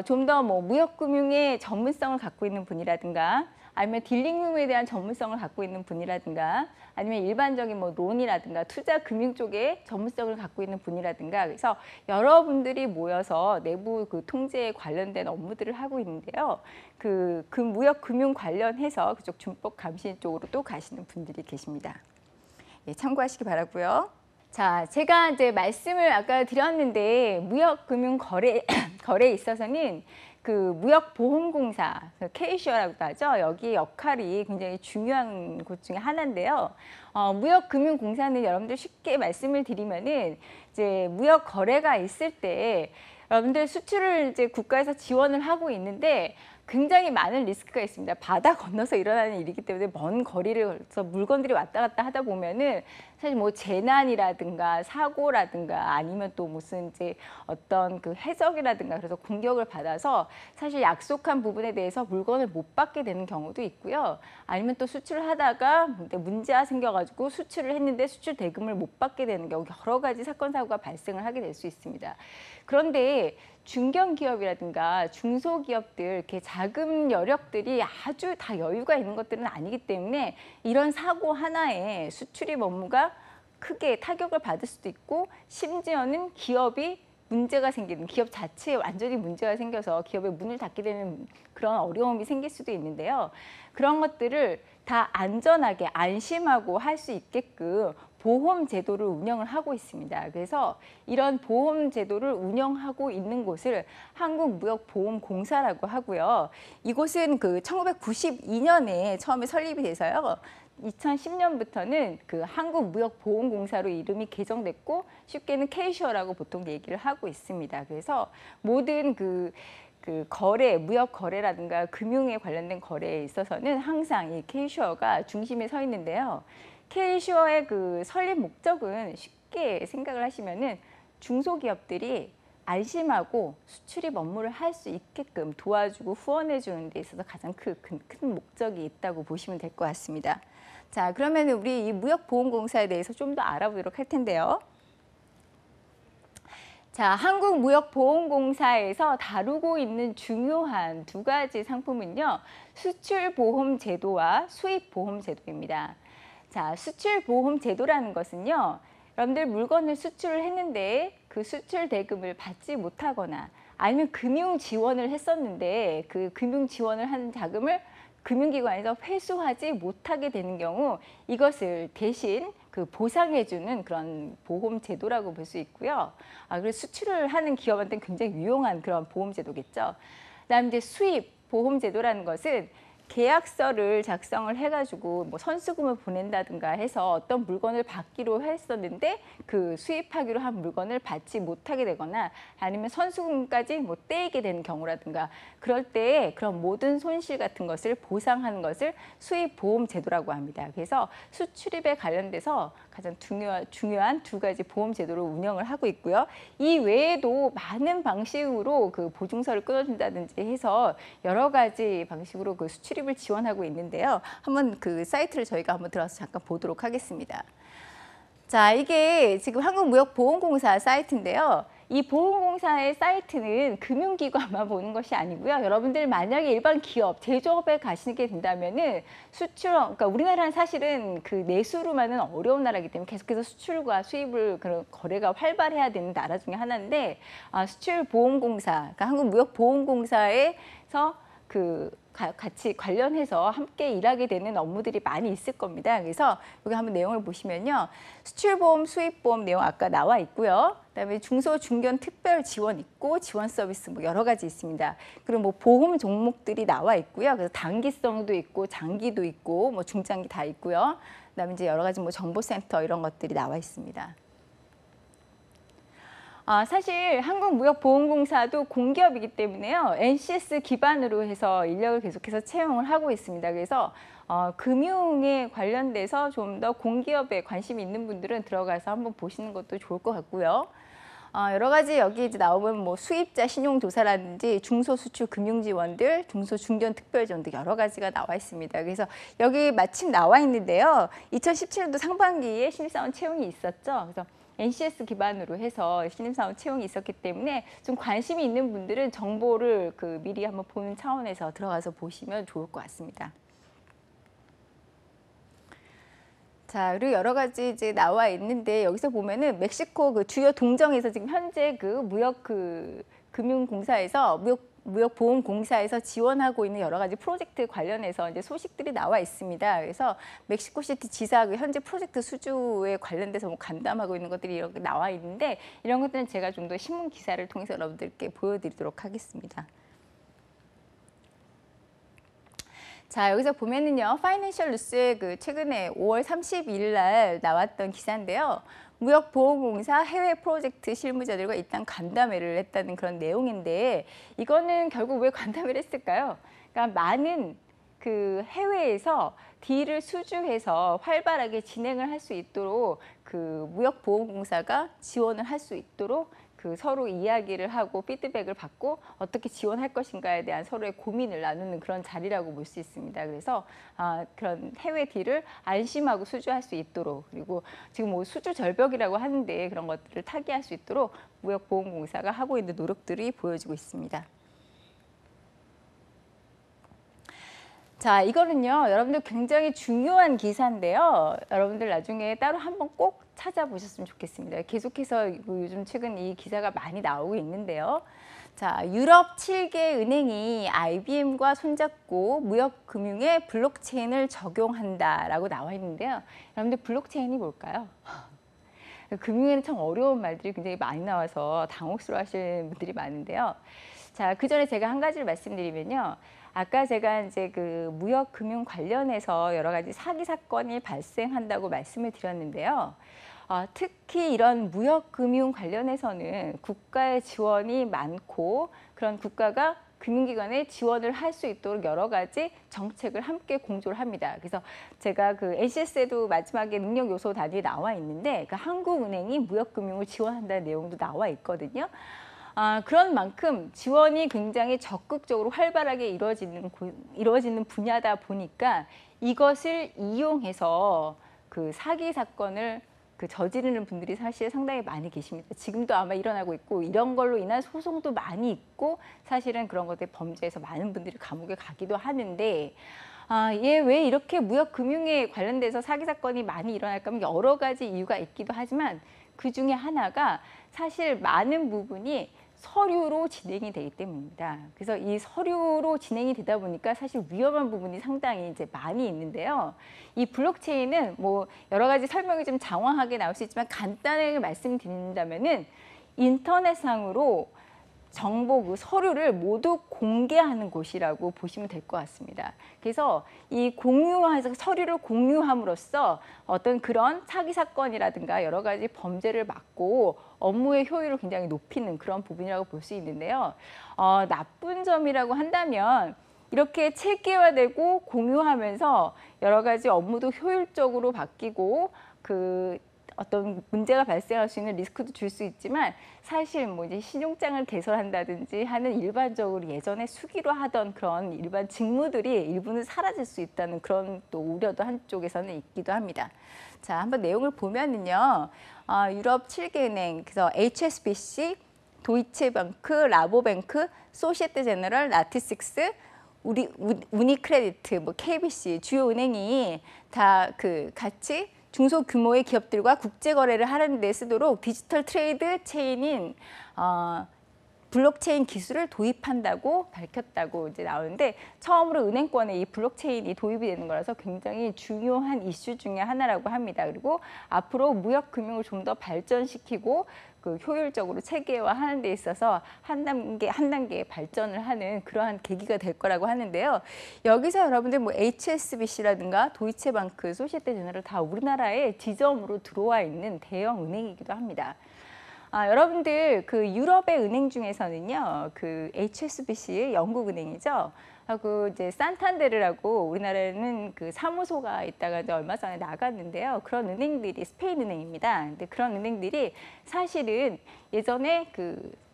좀 더 뭐 무역금융의 전문성을 갖고 있는 분이라든가 아니면 딜링룸에 대한 전문성을 갖고 있는 분이라든가 아니면 일반적인 뭐 론이라든가 투자 금융 쪽에 전문성을 갖고 있는 분이라든가 그래서 여러분들이 모여서 내부 그 통제에 관련된 업무들을 하고 있는데요. 그 무역 금융 관련해서 그쪽 준법 감시 쪽으로 또 가시는 분들이 계십니다. 예, 참고하시기 바라고요. 자, 제가 이제 말씀을 아까 드렸는데 무역 금융 거래에 있어서는 그 무역보험공사, K슈어라고도 하죠. 여기 역할이 굉장히 중요한 곳 중에 하나인데요. 무역금융공사는 여러분들 쉽게 말씀을 드리면은 이제 무역 거래가 있을 때 여러분들 수출을 이제 국가에서 지원을 하고 있는데 굉장히 많은 리스크가 있습니다. 바다 건너서 일어나는 일이기 때문에 먼 거리에서 물건들이 왔다 갔다 하다 보면은 사실 뭐 재난이라든가 사고라든가 아니면 또 무슨 이제 어떤 그 해적이라든가 그래서 공격을 받아서 사실 약속한 부분에 대해서 물건을 못 받게 되는 경우도 있고요. 아니면 또 수출을 하다가 문제가 생겨가지고 수출을 했는데 수출 대금을 못 받게 되는 경우 여러 가지 사건 사고가 발생을 하게 될 수 있습니다. 그런데 중견기업이라든가 중소기업들 이렇게 자금 여력들이 아주 다 여유가 있는 것들은 아니기 때문에 이런 사고 하나에 수출입 업무가 크게 타격을 받을 수도 있고 심지어는 기업이 문제가 생기는 기업 자체에 완전히 문제가 생겨서 기업의 문을 닫게 되는 그런 어려움이 생길 수도 있는데요. 그런 것들을 다 안전하게 안심하고 할 수 있게끔 보험 제도를 운영을 하고 있습니다. 그래서 이런 보험 제도를 운영하고 있는 곳을 한국무역보험공사라고 하고요. 이곳은 그 1992년에 처음에 설립이 돼서요. 2010년부터는 그 한국무역보험공사로 이름이 개정됐고 쉽게는 K-슈어라고 보통 얘기를 하고 있습니다. 그래서 모든 그 거래, 무역 거래라든가 금융에 관련된 거래에 있어서는 항상 이 K-슈어가 중심에 서 있는데요. K-슈어의 그 설립 목적은 쉽게 생각을 하시면은 중소기업들이 안심하고 수출입 업무를 할 수 있게끔 도와주고 후원해 주는 데 있어서 가장 큰 목적이 있다고 보시면 될 것 같습니다. 자, 그러면 우리 이 무역보험공사에 대해서 좀 더 알아보도록 할 텐데요. 자, 한국무역보험공사에서 다루고 있는 중요한 두 가지 상품은요. 수출보험제도와 수입보험제도입니다. 자, 수출보험제도라는 것은요. 여러분들 물건을 수출을 했는데 그 수출 대금을 받지 못하거나 아니면 금융 지원을 했었는데 그 금융 지원을 한 자금을 금융기관에서 회수하지 못하게 되는 경우 이것을 대신 그 보상해주는 그런 보험 제도라고 볼 수 있고요. 그래서 수출을 하는 기업한테는 굉장히 유용한 그런 보험 제도겠죠. 그다음 이제 수입 보험 제도라는 것은 계약서를 작성을 해가지고 뭐 선수금을 보낸다든가 해서 어떤 물건을 받기로 했었는데 그 수입하기로 한 물건을 받지 못하게 되거나 아니면 선수금까지 뭐 떼이게 되는 경우라든가 그럴 때 그런 모든 손실 같은 것을 보상하는 것을 수입보험 제도라고 합니다. 그래서 수출입에 관련돼서 가장 중요한 두 가지 보험 제도를 운영을 하고 있고요. 이 외에도 많은 방식으로 그 보증서를 끊어준다든지 해서 여러 가지 방식으로 그 수출입을 지원하고 있는데요. 한번 그 사이트를 저희가 한번 들어서 잠깐 보도록 하겠습니다. 자, 이게 지금 한국무역보험공사 사이트인데요. 이 보험공사의 사이트는 금융기관만 보는 것이 아니고요. 여러분들 만약에 일반 기업, 제조업에 가시게 된다면은 그러니까 우리나라는 사실은 그 내수로만은 어려운 나라이기 때문에 계속해서 수출과 수입을 그런 거래가 활발해야 되는 나라 중에 하나인데 수출보험공사, 그러니까 한국무역보험공사에서 같이 관련해서 함께 일하게 되는 업무들이 많이 있을 겁니다. 그래서 여기 한번 내용을 보시면요. 수출보험, 수입보험 내용 아까 나와 있고요. 그다음에 중소, 중견 특별 지원 있고 지원 서비스 뭐 여러 가지 있습니다. 그리고 뭐 보험 종목들이 나와 있고요. 그래서 단기성도 있고 장기도 있고 뭐 중장기 다 있고요. 그다음에 이제 여러 가지 뭐 정보센터 이런 것들이 나와 있습니다. 사실 한국무역보험공사도 공기업이기 때문에요. NCS 기반으로 해서 인력을 계속해서 채용을 하고 있습니다. 그래서 금융에 관련돼서 좀 더 공기업에 관심이 있는 분들은 들어가서 한번 보시는 것도 좋을 것 같고요. 여러 가지 여기 이제 나오면 뭐 수입자 신용조사라든지 중소수출 금융지원들, 중소중견 특별지원들 여러 가지가 나와 있습니다. 그래서 여기 마침 나와 있는데요. 2017년도 상반기에 신입사원 채용이 있었죠. 그래서 NCS 기반으로 해서 신입사원 채용이 있었기 때문에 좀 관심이 있는 분들은 정보를 미리 한번 보는 차원에서 들어가서 보시면 좋을 것 같습니다. 자, 그리고 여러 가지 이제 나와 있는데 여기서 보면은 멕시코 그 주요 동정에서 지금 현재 금융공사에서 무역보험공사에서 지원하고 있는 여러 가지 프로젝트 관련해서 이제 소식들이 나와 있습니다. 그래서 멕시코시티 지사 현재 프로젝트 수주에 관련돼서 뭐 간담하고 있는 것들이 이렇게 나와 있는데 이런 것들은 제가 좀 더 신문 기사를 통해서 여러분들께 보여드리도록 하겠습니다. 자, 여기서 보면은요, 파이낸셜 뉴스에 최근에 5월 30일 날 나왔던 기사인데요. 무역보험공사 해외 프로젝트 실무자들과 일단 간담회를 했다는 그런 내용인데 이거는 결국 왜 간담회를 했을까요? 그러니까 많은 해외에서 딜을 수주해서 활발하게 진행을 할 수 있도록 무역보험공사가 지원을 할 수 있도록 서로 이야기를 하고 피드백을 받고 어떻게 지원할 것인가에 대한 서로의 고민을 나누는 그런 자리라고 볼 수 있습니다. 그래서 그런 해외 딜을 안심하고 수주할 수 있도록 그리고 지금 뭐 수주 절벽이라고 하는데 그런 것들을 타개할 수 있도록 무역보험공사가 하고 있는 노력들이 보여지고 있습니다. 자, 이거는요, 여러분들 굉장히 중요한 기사인데요. 여러분들 나중에 따로 한번 꼭 찾아보셨으면 좋겠습니다. 계속해서 요즘 최근 이 기사가 많이 나오고 있는데요. 자, 유럽 7개 은행이 IBM과 손잡고 무역금융에 블록체인을 적용한다라고 나와 있는데요. 여러분들 블록체인이 뭘까요? 금융에는 참 어려운 말들이 굉장히 많이 나와서 당혹스러워 하시는 분들이 많은데요. 자, 그 전에 제가 한 가지를 말씀드리면요. 아까 제가 이제 그 무역금융 관련해서 여러 가지 사기 사건이 발생한다고 말씀을 드렸는데요. 특히 이런 무역금융 관련해서는 국가의 지원이 많고 그런 국가가 금융기관에 지원을 할 수 있도록 여러 가지 정책을 함께 공조를 합니다. 그래서 제가 그 NCS에도 마지막에 능력 요소 단위에 나와 있는데 그 한국은행이 무역금융을 지원한다는 내용도 나와 있거든요. 그런 만큼 지원이 굉장히 적극적으로 활발하게 이루어지는 분야다 보니까 이것을 이용해서 그 사기 사건을 저지르는 분들이 사실 상당히 많이 계십니다. 지금도 아마 일어나고 있고 이런 걸로 인한 소송도 많이 있고 사실은 그런 것들 범죄에서 많은 분들이 감옥에 가기도 하는데 얘 왜 이렇게 무역금융에 관련돼서 사기 사건이 많이 일어날까 하면 여러 가지 이유가 있기도 하지만 그 중에 하나가 사실 많은 부분이 서류로 진행이 되기 때문입니다. 그래서 이 서류로 진행이 되다 보니까 사실 위험한 부분이 상당히 이제 많이 있는데요. 이 블록체인은 뭐 여러 가지 설명이 좀 장황하게 나올 수 있지만 간단하게 말씀드린다면은 인터넷상으로 정보, 그 서류를 모두 공개하는 곳이라고 보시면 될 것 같습니다. 그래서 이 공유해서 서류를 공유함으로써 어떤 그런 사기 사건이라든가 여러 가지 범죄를 막고 업무의 효율을 굉장히 높이는 그런 부분이라고 볼 수 있는데요. 나쁜 점이라고 한다면 이렇게 체계화되고 공유하면서 여러 가지 업무도 효율적으로 바뀌고 어떤 문제가 발생할 수 있는 리스크도 줄 수 있지만 사실 뭐 이제 신용장을 개설한다든지 하는 일반적으로 예전에 수기로 하던 그런 일반 직무들이 일부는 사라질 수 있다는 그런 또 우려도 한쪽에서는 있기도 합니다. 자, 한번 내용을 보면은요. 유럽 7개 은행, 그래서 HSBC, 도이체뱅크, 라보뱅크, 소시에테제너럴, 나티식스, 우니크레디트, 뭐 KBC 주요 은행이 다 같이 중소규모의 기업들과 국제 거래를 하는 데 쓰도록 디지털 트레이드 체인인 블록체인 기술을 도입한다고 밝혔다고 이제 나오는데 처음으로 은행권에 이 블록체인이 도입이 되는 거라서 굉장히 중요한 이슈 중에 하나라고 합니다. 그리고 앞으로 무역 금융을 좀 더 발전시키고 효율적으로 체계화하는 데 있어서 한 단계 발전을 하는 그러한 계기가 될 거라고 하는데요. 여기서 여러분들 뭐 HSBC라든가 도이체방크, 소시에테제너럴 다 우리나라의 지점으로 들어와 있는 대형 은행이기도 합니다. 여러분들 유럽의 은행 중에서는요, HSBC 영국 은행이죠. 하고 이제 산탄데르라고 우리나라에는 사무소가 있다가 이제 얼마 전에 나갔는데요. 그런 은행들이 스페인 은행입니다. 근데 그런 은행들이 사실은 예전에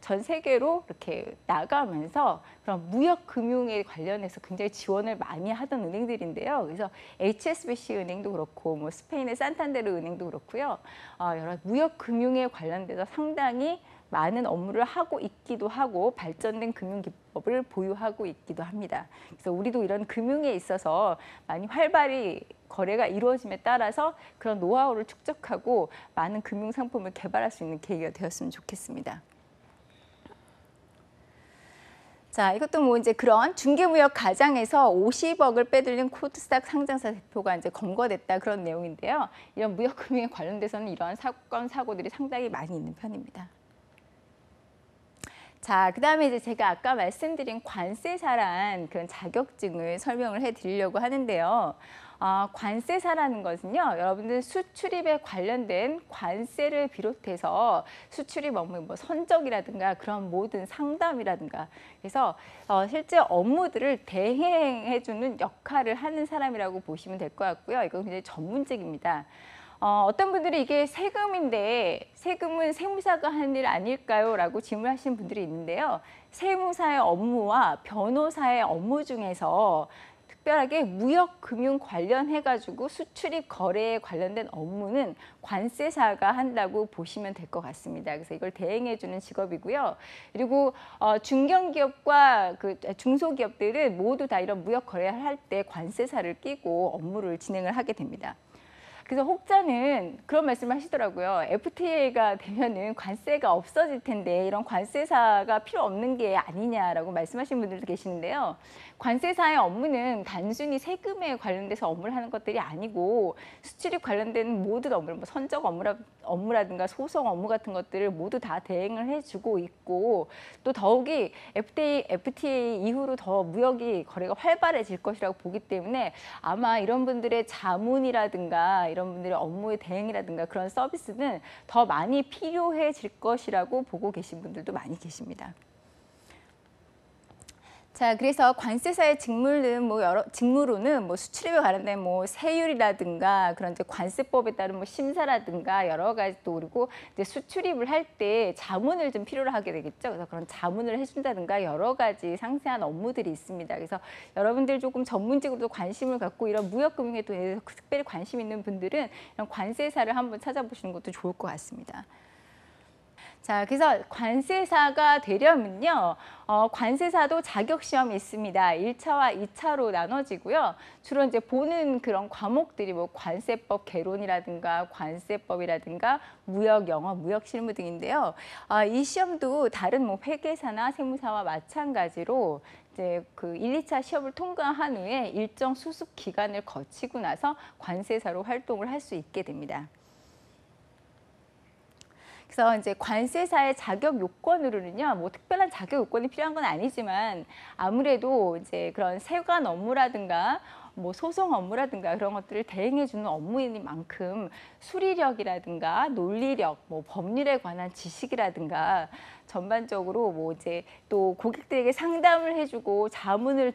전 세계로 이렇게 나가면서 그런 무역 금융에 관련해서 굉장히 지원을 많이 하던 은행들인데요. 그래서 HSBC 은행도 그렇고 뭐 스페인의 산탄데르 은행도 그렇고요. 여러 무역 금융에 관련돼서 상당히 많은 업무를 하고 있기도 하고 발전된 금융 기법을 보유하고 있기도 합니다. 그래서 우리도 이런 금융에 있어서 많이 활발히 거래가 이루어짐에 따라서 그런 노하우를 축적하고 많은 금융 상품을 개발할 수 있는 계기가 되었으면 좋겠습니다. 자, 이것도 뭐 이제 그런 중개무역 가장에서 50억을 빼들린 코드스탁 상장사 대표가 이제 검거됐다 그런 내용인데요. 이런 무역금융에 관련돼서는 이러한 사고들이 상당히 많이 있는 편입니다. 자, 그다음에 이제 제가 아까 말씀드린 관세사란 그런 자격증을 설명을 해드리려고 하는데요. 관세사라는 것은요, 여러분들 수출입에 관련된 관세를 비롯해서 수출입 업무, 뭐 선적이라든가 그런 모든 상담이라든가, 그래서 실제 업무들을 대행해주는 역할을 하는 사람이라고 보시면 될 것 같고요. 이건 굉장히 전문직입니다. 어떤 분들이 이게 세금인데 세금은 세무사가 하는 일 아닐까요? 라고 질문하시는 분들이 있는데요. 세무사의 업무와 변호사의 업무 중에서 특별하게 무역금융 관련해가지고 수출입 거래에 관련된 업무는 관세사가 한다고 보시면 될 것 같습니다. 그래서 이걸 대행해주는 직업이고요. 그리고 중견기업과 중소기업들은 모두 다 이런 무역 거래를 할 때 관세사를 끼고 업무를 진행을 하게 됩니다. 그래서 혹자는 그런 말씀을 하시더라고요. FTA가 되면은 관세가 없어질 텐데 이런 관세사가 필요 없는 게 아니냐라고 말씀하시는 분들도 계시는데요. 관세사의 업무는 단순히 세금에 관련돼서 업무를 하는 것들이 아니고 수출입 관련된 모든 업무를 뭐 선적 업무라든가 소송 업무 같은 것들을 모두 다 대행을 해주고 있고 또 더욱이 FTA 이후로 더 무역이 거래가 활발해질 것이라고 보기 때문에 아마 이런 분들의 자문이라든가 이런 분들의 업무의 대행이라든가 그런 서비스는 더 많이 필요해질 것이라고 보고 계신 분들도 많이 계십니다. 자, 그래서 관세사의 직무로는 뭐 수출입에 관련된 뭐 세율이라든가 그런 이제 관세법에 따른 뭐 심사라든가 여러 가지 또 그리고 이제 수출입을 할 때 자문을 좀 필요로 하게 되겠죠. 그래서 그런 자문을 해준다든가 여러 가지 상세한 업무들이 있습니다. 그래서 여러분들 조금 전문직으로도 관심을 갖고 이런 무역금융에 대해서 특별히 관심 있는 분들은 이런 관세사를 한번 찾아보시는 것도 좋을 것 같습니다. 자, 그래서 관세사가 되려면요, 관세사도 자격시험이 있습니다. 1차와 2차로 나눠지고요. 주로 이제 보는 그런 과목들이 뭐 관세법 개론이라든가 관세법이라든가 무역 영어, 무역 실무 등인데요. 이 시험도 다른 뭐 회계사나 세무사와 마찬가지로 이제 그 1, 2차 시험을 통과한 후에 일정 수습 기간을 거치고 나서 관세사로 활동을 할 수 있게 됩니다. 그래서 이제 관세사의 자격 요건으로는요, 뭐 특별한 자격 요건이 필요한 건 아니지만 아무래도 이제 그런 세관 업무라든가 뭐 소송 업무라든가 그런 것들을 대행해 주는 업무인 만큼 수리력이라든가 논리력, 뭐 법률에 관한 지식이라든가 전반적으로 뭐 이제 또 고객들에게 상담을 해주고 자문을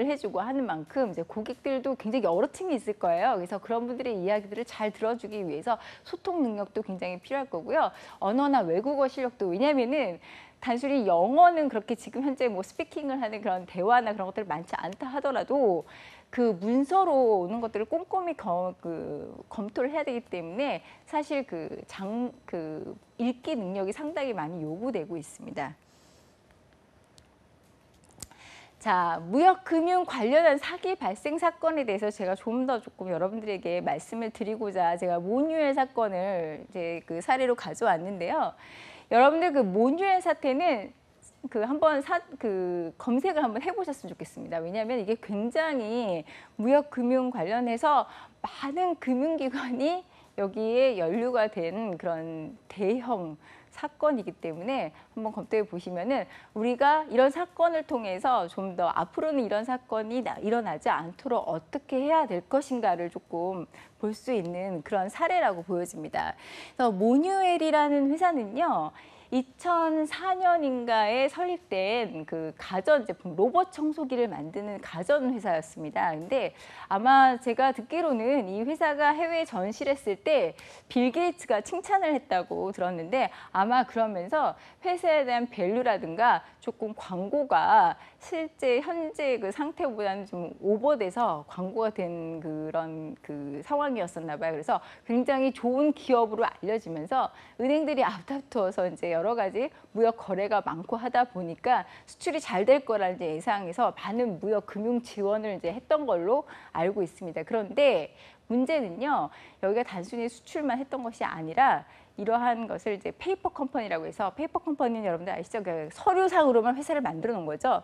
해주고 하는 만큼 이제 고객들도 굉장히 여러 팀이 있을 거예요. 그래서 그런 분들의 이야기들을 잘 들어주기 위해서 소통 능력도 굉장히 필요할 거고요. 언어나 외국어 실력도 왜냐면은 단순히 영어는 그렇게 지금 현재 뭐 스피킹을 하는 그런 대화나 그런 것들 많지 않다 하더라도 그 문서로 오는 것들을 꼼꼼히 검토를 해야 되기 때문에 사실 그 읽기 능력이 상당히 많이 요구되고 있습니다. 자, 무역금융 관련한 사기 발생 사건에 대해서 제가 조금 여러분들에게 말씀을 드리고자 제가 몬유엘 사건을 이제 그 사례로 가져왔는데요. 여러분들 그 몬유엘 사태는 한번 검색을 한번 해보셨으면 좋겠습니다. 왜냐하면 이게 굉장히 무역금융 관련해서 많은 금융기관이 여기에 연루가 된 그런 대형 사건이기 때문에 한번 검토해 보시면은 우리가 이런 사건을 통해서 좀 더 앞으로는 이런 사건이 일어나지 않도록 어떻게 해야 될 것인가를 조금 볼 수 있는 그런 사례라고 보여집니다. 그래서 몬유엘이라는 회사는요. 2004년인가에 설립된 그 가전제품 로봇 청소기를 만드는 가전 회사였습니다. 근데 아마 제가 듣기로는 이 회사가 해외에 전시했을 때 빌 게이츠가 칭찬을 했다고 들었는데 아마 그러면서 회사에 대한 밸류라든가 조금 광고가 실제 현재 그 상태보다는 좀 오버돼서 광고가 된 그런 그 상황이었었나 봐요. 그래서 굉장히 좋은 기업으로 알려지면서 은행들이 앞다투어서 이제 여러 가지 무역 거래가 많고 하다 보니까 수출이 잘 될 거라는 이제 예상에서 많은 무역 금융 지원을 이제 했던 걸로 알고 있습니다. 그런데 문제는요, 여기가 단순히 수출만 했던 것이 아니라 이러한 것을 이제 페이퍼 컴퍼니라고 해서 페이퍼 컴퍼니는 여러분들 아시죠? 그 서류상으로만 회사를 만들어 놓은 거죠.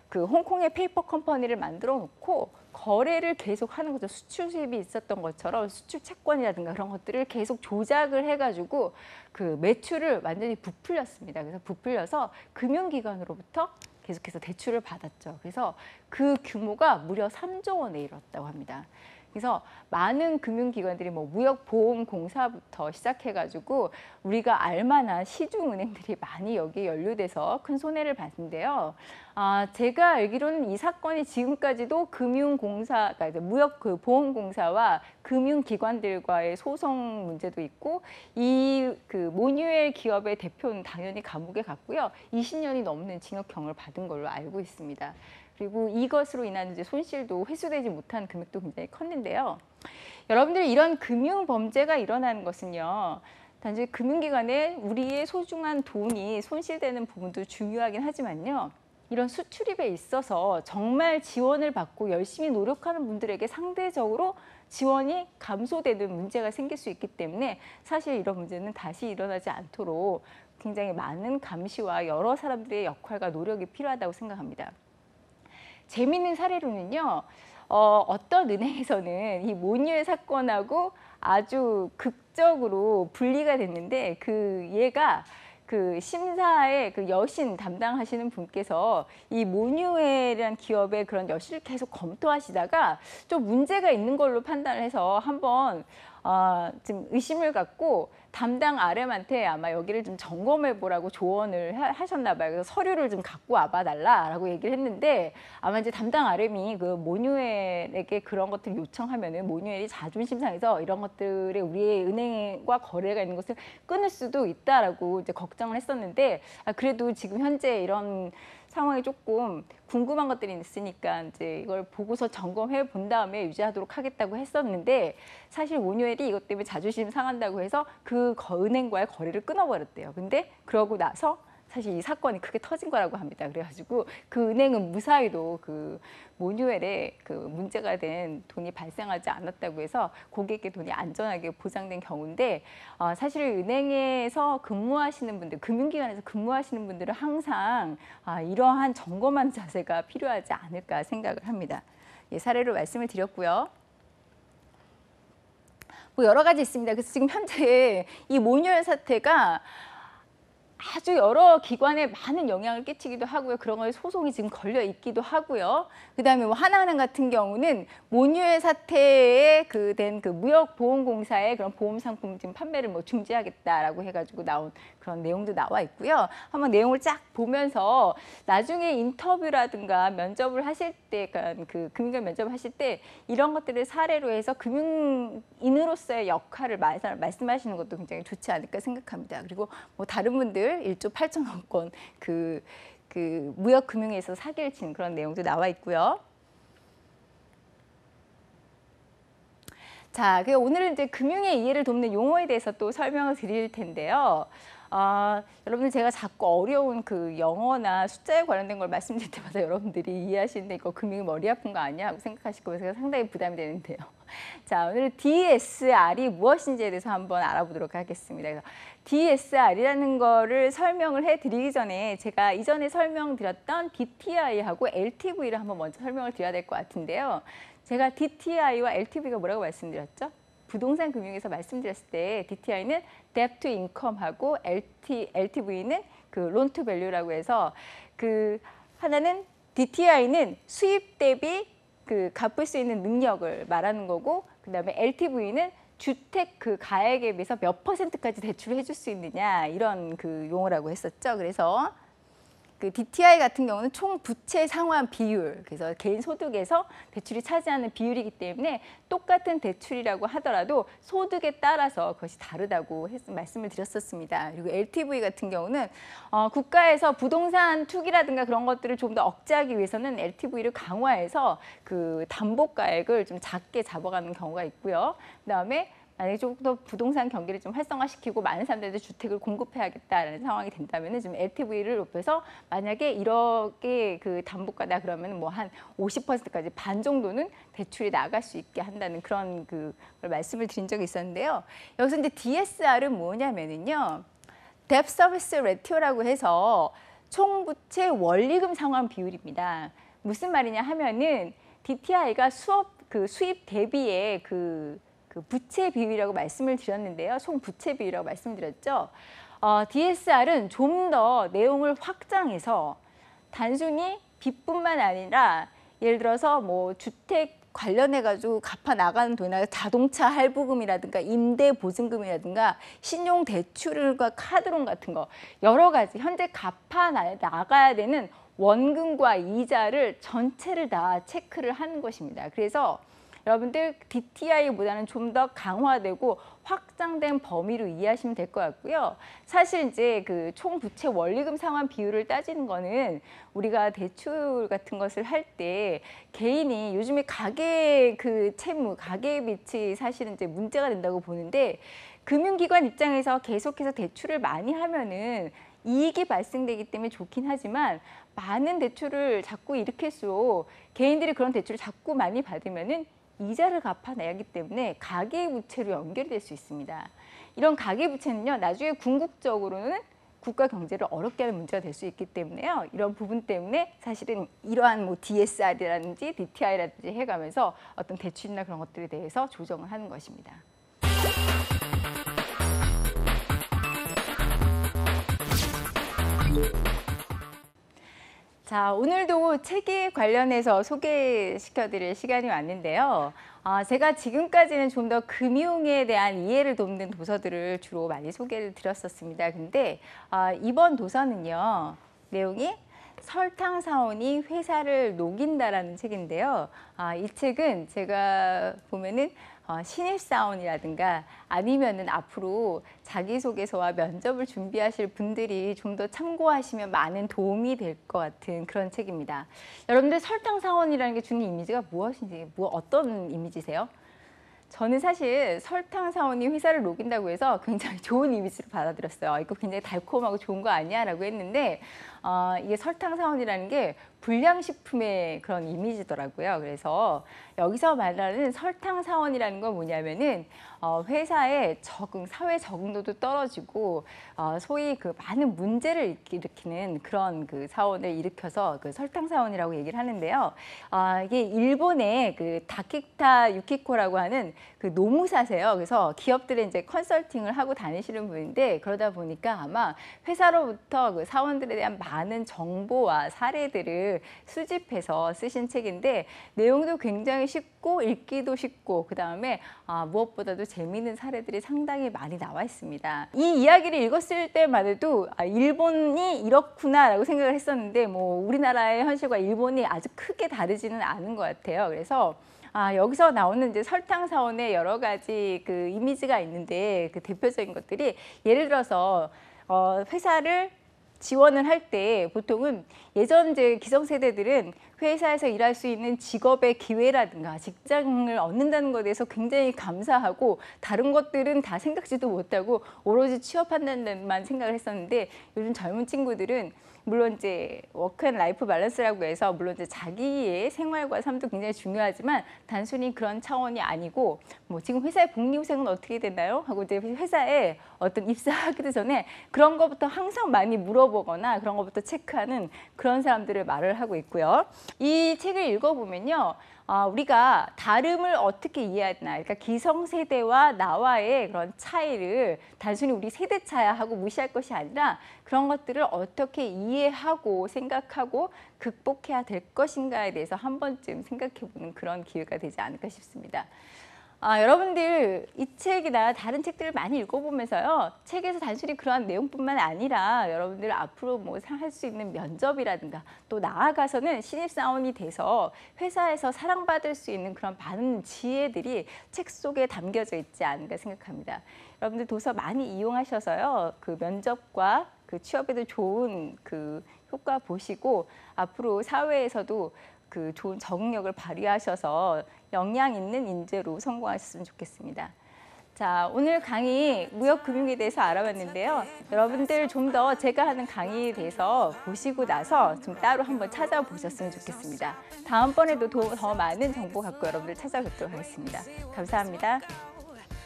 그 홍콩의 페이퍼 컴퍼니를 만들어 놓고 거래를 계속 하는 거죠. 수출 수입이 있었던 것처럼 수출 채권이라든가 그런 것들을 계속 조작을 해가지고 그 매출을 완전히 부풀렸습니다. 그래서 부풀려서 금융기관으로부터 계속해서 대출을 받았죠. 그래서 그 규모가 무려 3조 원에 이뤘다고 합니다. 그래서 많은 금융기관들이 뭐 무역보험공사부터 시작해가지고 우리가 알만한 시중은행들이 많이 여기에 연루돼서 큰 손해를 봤는데요. 제가 알기로는 이 사건이 지금까지도 금융공사, 그러니까 무역 그 보험공사와 금융기관들과의 소송 문제도 있고 이 그 몬유엘 기업의 대표는 당연히 감옥에 갔고요. 20년이 넘는 징역형을 받은 걸로 알고 있습니다. 그리고 이것으로 인한 이제 손실도 회수되지 못한 금액도 굉장히 컸는데요. 여러분들 이런 금융 범죄가 일어나는 것은요. 단지 금융기관에 우리의 소중한 돈이 손실되는 부분도 중요하긴 하지만요. 이런 수출입에 있어서 정말 지원을 받고 열심히 노력하는 분들에게 상대적으로 지원이 감소되는 문제가 생길 수 있기 때문에 사실 이런 문제는 다시 일어나지 않도록 굉장히 많은 감시와 여러 사람들의 역할과 노력이 필요하다고 생각합니다. 재미있는 사례로는요. 어떤 은행에서는 이 모뉴의 사건하고 아주 극적으로 분리가 됐는데 얘가 그 심사에 그 여신 담당하시는 분께서 이 모뉴웨이라는 기업의 그런 여신을 계속 검토하시다가 좀 문제가 있는 걸로 판단을 해서 한번 좀 의심을 갖고 담당 RM한테 아마 여기를 좀 점검해 보라고 조언을 하셨나 봐요. 그래서 서류를 좀 갖고 와봐 달라라고 얘기를 했는데 아마 이제 담당 RM이 그 모뉴엘에게 그런 것들을 요청하면은 모뉴엘이 자존심 상해서 이런 것들에 우리의 은행과 거래가 있는 것을 끊을 수도 있다라고 이제 걱정을 했었는데 그래도 지금 현재 이런 상황이 조금 궁금한 것들이 있으니까 이제 이걸 보고서 점검해 본 다음에 유지하도록 하겠다고 했었는데 사실 모뉴엘이 이것 때문에 자존심 상한다고 해서 그 은행과의 거래를 끊어버렸대요. 근데 그러고 나서 사실 이 사건이 크게 터진 거라고 합니다. 그래가지고 그 은행은 무사히도 그 모뉴엘에 그 문제가 된 돈이 발생하지 않았다고 해서 고객의 돈이 안전하게 보장된 경우인데 사실 은행에서 근무하시는 분들, 금융기관에서 근무하시는 분들은 항상 이러한 점검하는 자세가 필요하지 않을까 생각을 합니다. 예, 사례로 말씀을 드렸고요. 뭐 여러 가지 있습니다. 그래서 지금 현재 이 모뉴엘 사태가 아주 여러 기관에 많은 영향을 끼치기도 하고요. 그런 거에 소송이 지금 걸려 있기도 하고요. 그다음에 뭐 하나은행 같은 경우는 모뉴엘 사태에 된 그 무역보험공사의 그런 보험 상품 지금 판매를 뭐 중지하겠다라고 해가지고 나온 그런 내용도 나와 있고요. 한번 내용을 쫙 보면서 나중에 인터뷰라든가 면접을 하실 때, 그러니까 그 금융권 면접을 하실 때 이런 것들을 사례로 해서 금융인으로서의 역할을 말씀하시는 것도 굉장히 좋지 않을까 생각합니다. 그리고 뭐 다른 분들 1조 8천억 건 그 무역금융에서 사기를 친 그런 내용도 나와 있고요. 자, 오늘은 이제 금융의 이해를 돕는 용어에 대해서 또 설명을 드릴 텐데요. 여러분들 제가 자꾸 어려운 그 영어나 숫자에 관련된 걸 말씀드릴 때마다 여러분들이 이해하시는데 이거 금융이 머리 아픈 거 아니야? 하고 생각하실 거예요. 제가 상당히 부담이 되는데요. 자, 오늘 DSR이 무엇인지에 대해서 한번 알아보도록 하겠습니다. 그래서 DSR이라는 거를 설명을 해드리기 전에 제가 이전에 설명드렸던 DTI하고 LTV를 한번 먼저 설명을 드려야 될 것 같은데요. 제가 DTI와 LTV가 뭐라고 말씀드렸죠? 부동산 금융에서 말씀드렸을 때 DTI는 Debt to Income하고 LTV는 그 Loan to Value라고 해서 그 하나는 DTI는 수입 대비 그 갚을 수 있는 능력을 말하는 거고 그다음에 LTV는 주택 그 가액에 비해서 몇 %까지 대출을 해줄 수 있느냐 이런 그 용어라고 했었죠. 그래서 그 DTI 같은 경우는 총 부채 상환 비율, 그래서 개인 소득에서 대출이 차지하는 비율이기 때문에 똑같은 대출이라고 하더라도 소득에 따라서 그것이 다르다고 말씀을 드렸었습니다. 그리고 LTV 같은 경우는 국가에서 부동산 투기라든가 그런 것들을 좀 더 억제하기 위해서는 LTV를 강화해서 그 담보가액을 좀 작게 잡아가는 경우가 있고요. 그다음에 만약에 조금 더 부동산 경기를 좀 활성화시키고 많은 사람들한테 주택을 공급해야겠다라는 상황이 된다면 좀 LTV를 높여서 만약에 1억의 그 담보가다 그러면 뭐 한 50%까지 반 정도는 대출이 나갈 수 있게 한다는 그런 그 말씀을 드린 적이 있었는데요. 여기서 이제 DSR은 뭐냐면은요, Debt Service Ratio라고 해서 총부채 원리금 상환 비율입니다. 무슨 말이냐 하면은 DTI가 수입 대비의 그 부채 비율이라고 말씀을 드렸는데요. 총 부채 비율이라고 말씀드렸죠. DSR은 좀 더 내용을 확장해서 단순히 빚뿐만 아니라 예를 들어서 뭐 주택 관련해 가지고 갚아 나가는 돈이나 자동차 할부금이라든가 임대 보증금이라든가 신용 대출과 카드론 같은 거 여러 가지 현재 갚아 나가야 되는 원금과 이자를 전체를 다 체크를 하는 것입니다. 그래서 여러분들 DTI보다는 좀 더 강화되고 확장된 범위로 이해하시면 될 것 같고요. 사실 이제 그 총 부채 원리금 상환 비율을 따지는 거는 우리가 대출 같은 것을 할 때 개인이 요즘에 가계 그 채무, 가계 빚이 사실은 이제 문제가 된다고 보는데 금융기관 입장에서 계속해서 대출을 많이 하면은 이익이 발생되기 때문에 좋긴 하지만 많은 대출을 자꾸 일으킬수록 개인들이 그런 대출을 자꾸 많이 받으면은 이자를 갚아내야 하기 때문에 가계부채로 연결이 될 수 있습니다. 이런 가계부채는요, 나중에 궁극적으로는 국가 경제를 어렵게 하는 문제가 될 수 있기 때문에요. 이런 부분 때문에 사실은 이러한 뭐 DSR이라든지 DTI라든지 해가면서 어떤 대출이나 그런 것들에 대해서 조정을 하는 것입니다. 자, 오늘도 책에 관련해서 소개시켜드릴 시간이 왔는데요. 제가 지금까지는 좀 더 금융에 대한 이해를 돕는 도서들을 주로 많이 소개를 드렸었습니다. 근데 이번 도서는요, 내용이 설탕사원이 회사를 녹인다라는 책인데요. 이 책은 제가 보면은 신입사원이라든가 아니면은 앞으로 자기소개서와 면접을 준비하실 분들이 좀 더 참고하시면 많은 도움이 될 것 같은 그런 책입니다. 여러분들 설탕사원이라는 게 주는 이미지가 무엇인지, 어떤 이미지세요? 저는 사실 설탕사원이 회사를 녹인다고 해서 굉장히 좋은 이미지로 받아들였어요. 이거 굉장히 달콤하고 좋은 거 아니야? 라고 했는데 이게 설탕사원이라는 게 불량식품의 그런 이미지더라고요. 그래서 여기서 말하는 설탕사원이라는 건 뭐냐면은 회사의 사회 적응도도 떨어지고 소위 그 많은 문제를 일으키는 그런 그 사원을 일으켜서 그 설탕사원이라고 얘기를 하는데요. 이게 일본의 그 다키타 유키코라고 하는 그 노무사세요. 그래서 기업들에 이제 컨설팅을 하고 다니시는 분인데 그러다 보니까 아마 회사로부터 그 사원들에 대한 많은 정보와 사례들을 수집해서 쓰신 책인데 내용도 굉장히 쉽고 읽기도 쉽고 그 다음에 무엇보다도 재미있는 사례들이 상당히 많이 나와 있습니다. 이 이야기를 읽었을 때만 해도 일본이 이렇구나 라고 생각을 했었는데 뭐 우리나라의 현실과 일본이 아주 크게 다르지는 않은 것 같아요. 그래서 여기서 나오는 이제 설탕사원의 여러 가지 그 이미지가 있는데 그 대표적인 것들이 예를 들어서 회사를 지원을 할 때 보통은 예전 이제 기성세대들은 회사에서 일할 수 있는 직업의 기회라든가 직장을 얻는다는 것에 대해서 굉장히 감사하고 다른 것들은 다 생각지도 못하고 오로지 취업한다는 데만 생각을 했었는데 요즘 젊은 친구들은 물론 이제 워크앤라이프 밸런스라고 해서 물론 이제 자기의 생활과 삶도 굉장히 중요하지만 단순히 그런 차원이 아니고 뭐 지금 회사의 복리후생은 어떻게 되나요? 하고 이제 회사에 어떤 입사하기도 전에 그런 것부터 항상 많이 물어보거나 그런 것부터 체크하는 그런 사람들을 말을 하고 있고요. 이 책을 읽어보면요. 우리가 다름을 어떻게 이해해야 되나, 그러니까 기성세대와 나와의 그런 차이를 단순히 우리 세대 차야 하고 무시할 것이 아니라 그런 것들을 어떻게 이해하고 생각하고 극복해야 될 것인가에 대해서 한 번쯤 생각해보는 그런 기회가 되지 않을까 싶습니다. 여러분들 이 책이나 다른 책들을 많이 읽어보면서요. 책에서 단순히 그러한 내용뿐만 아니라 여러분들 앞으로 뭐 할 수 있는 면접이라든가 또 나아가서는 신입사원이 돼서 회사에서 사랑받을 수 있는 그런 많은 지혜들이 책 속에 담겨져 있지 않을까 생각합니다. 여러분들 도서 많이 이용하셔서요. 그 면접과 그 취업에도 좋은 그 효과 보시고 앞으로 사회에서도 그 좋은 적응력을 발휘하셔서 역량 있는 인재로 성공하셨으면 좋겠습니다. 자, 오늘 강의 무역금융에 대해서 알아봤는데요. 여러분들 좀 더 제가 하는 강의에 대해서 보시고 나서 좀 따로 한번 찾아보셨으면 좋겠습니다. 다음번에도 더 많은 정보 갖고 여러분들 찾아뵙도록 하겠습니다. 감사합니다.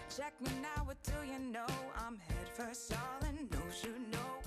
Check me now, what do you know? I'm head first, all and knows you know.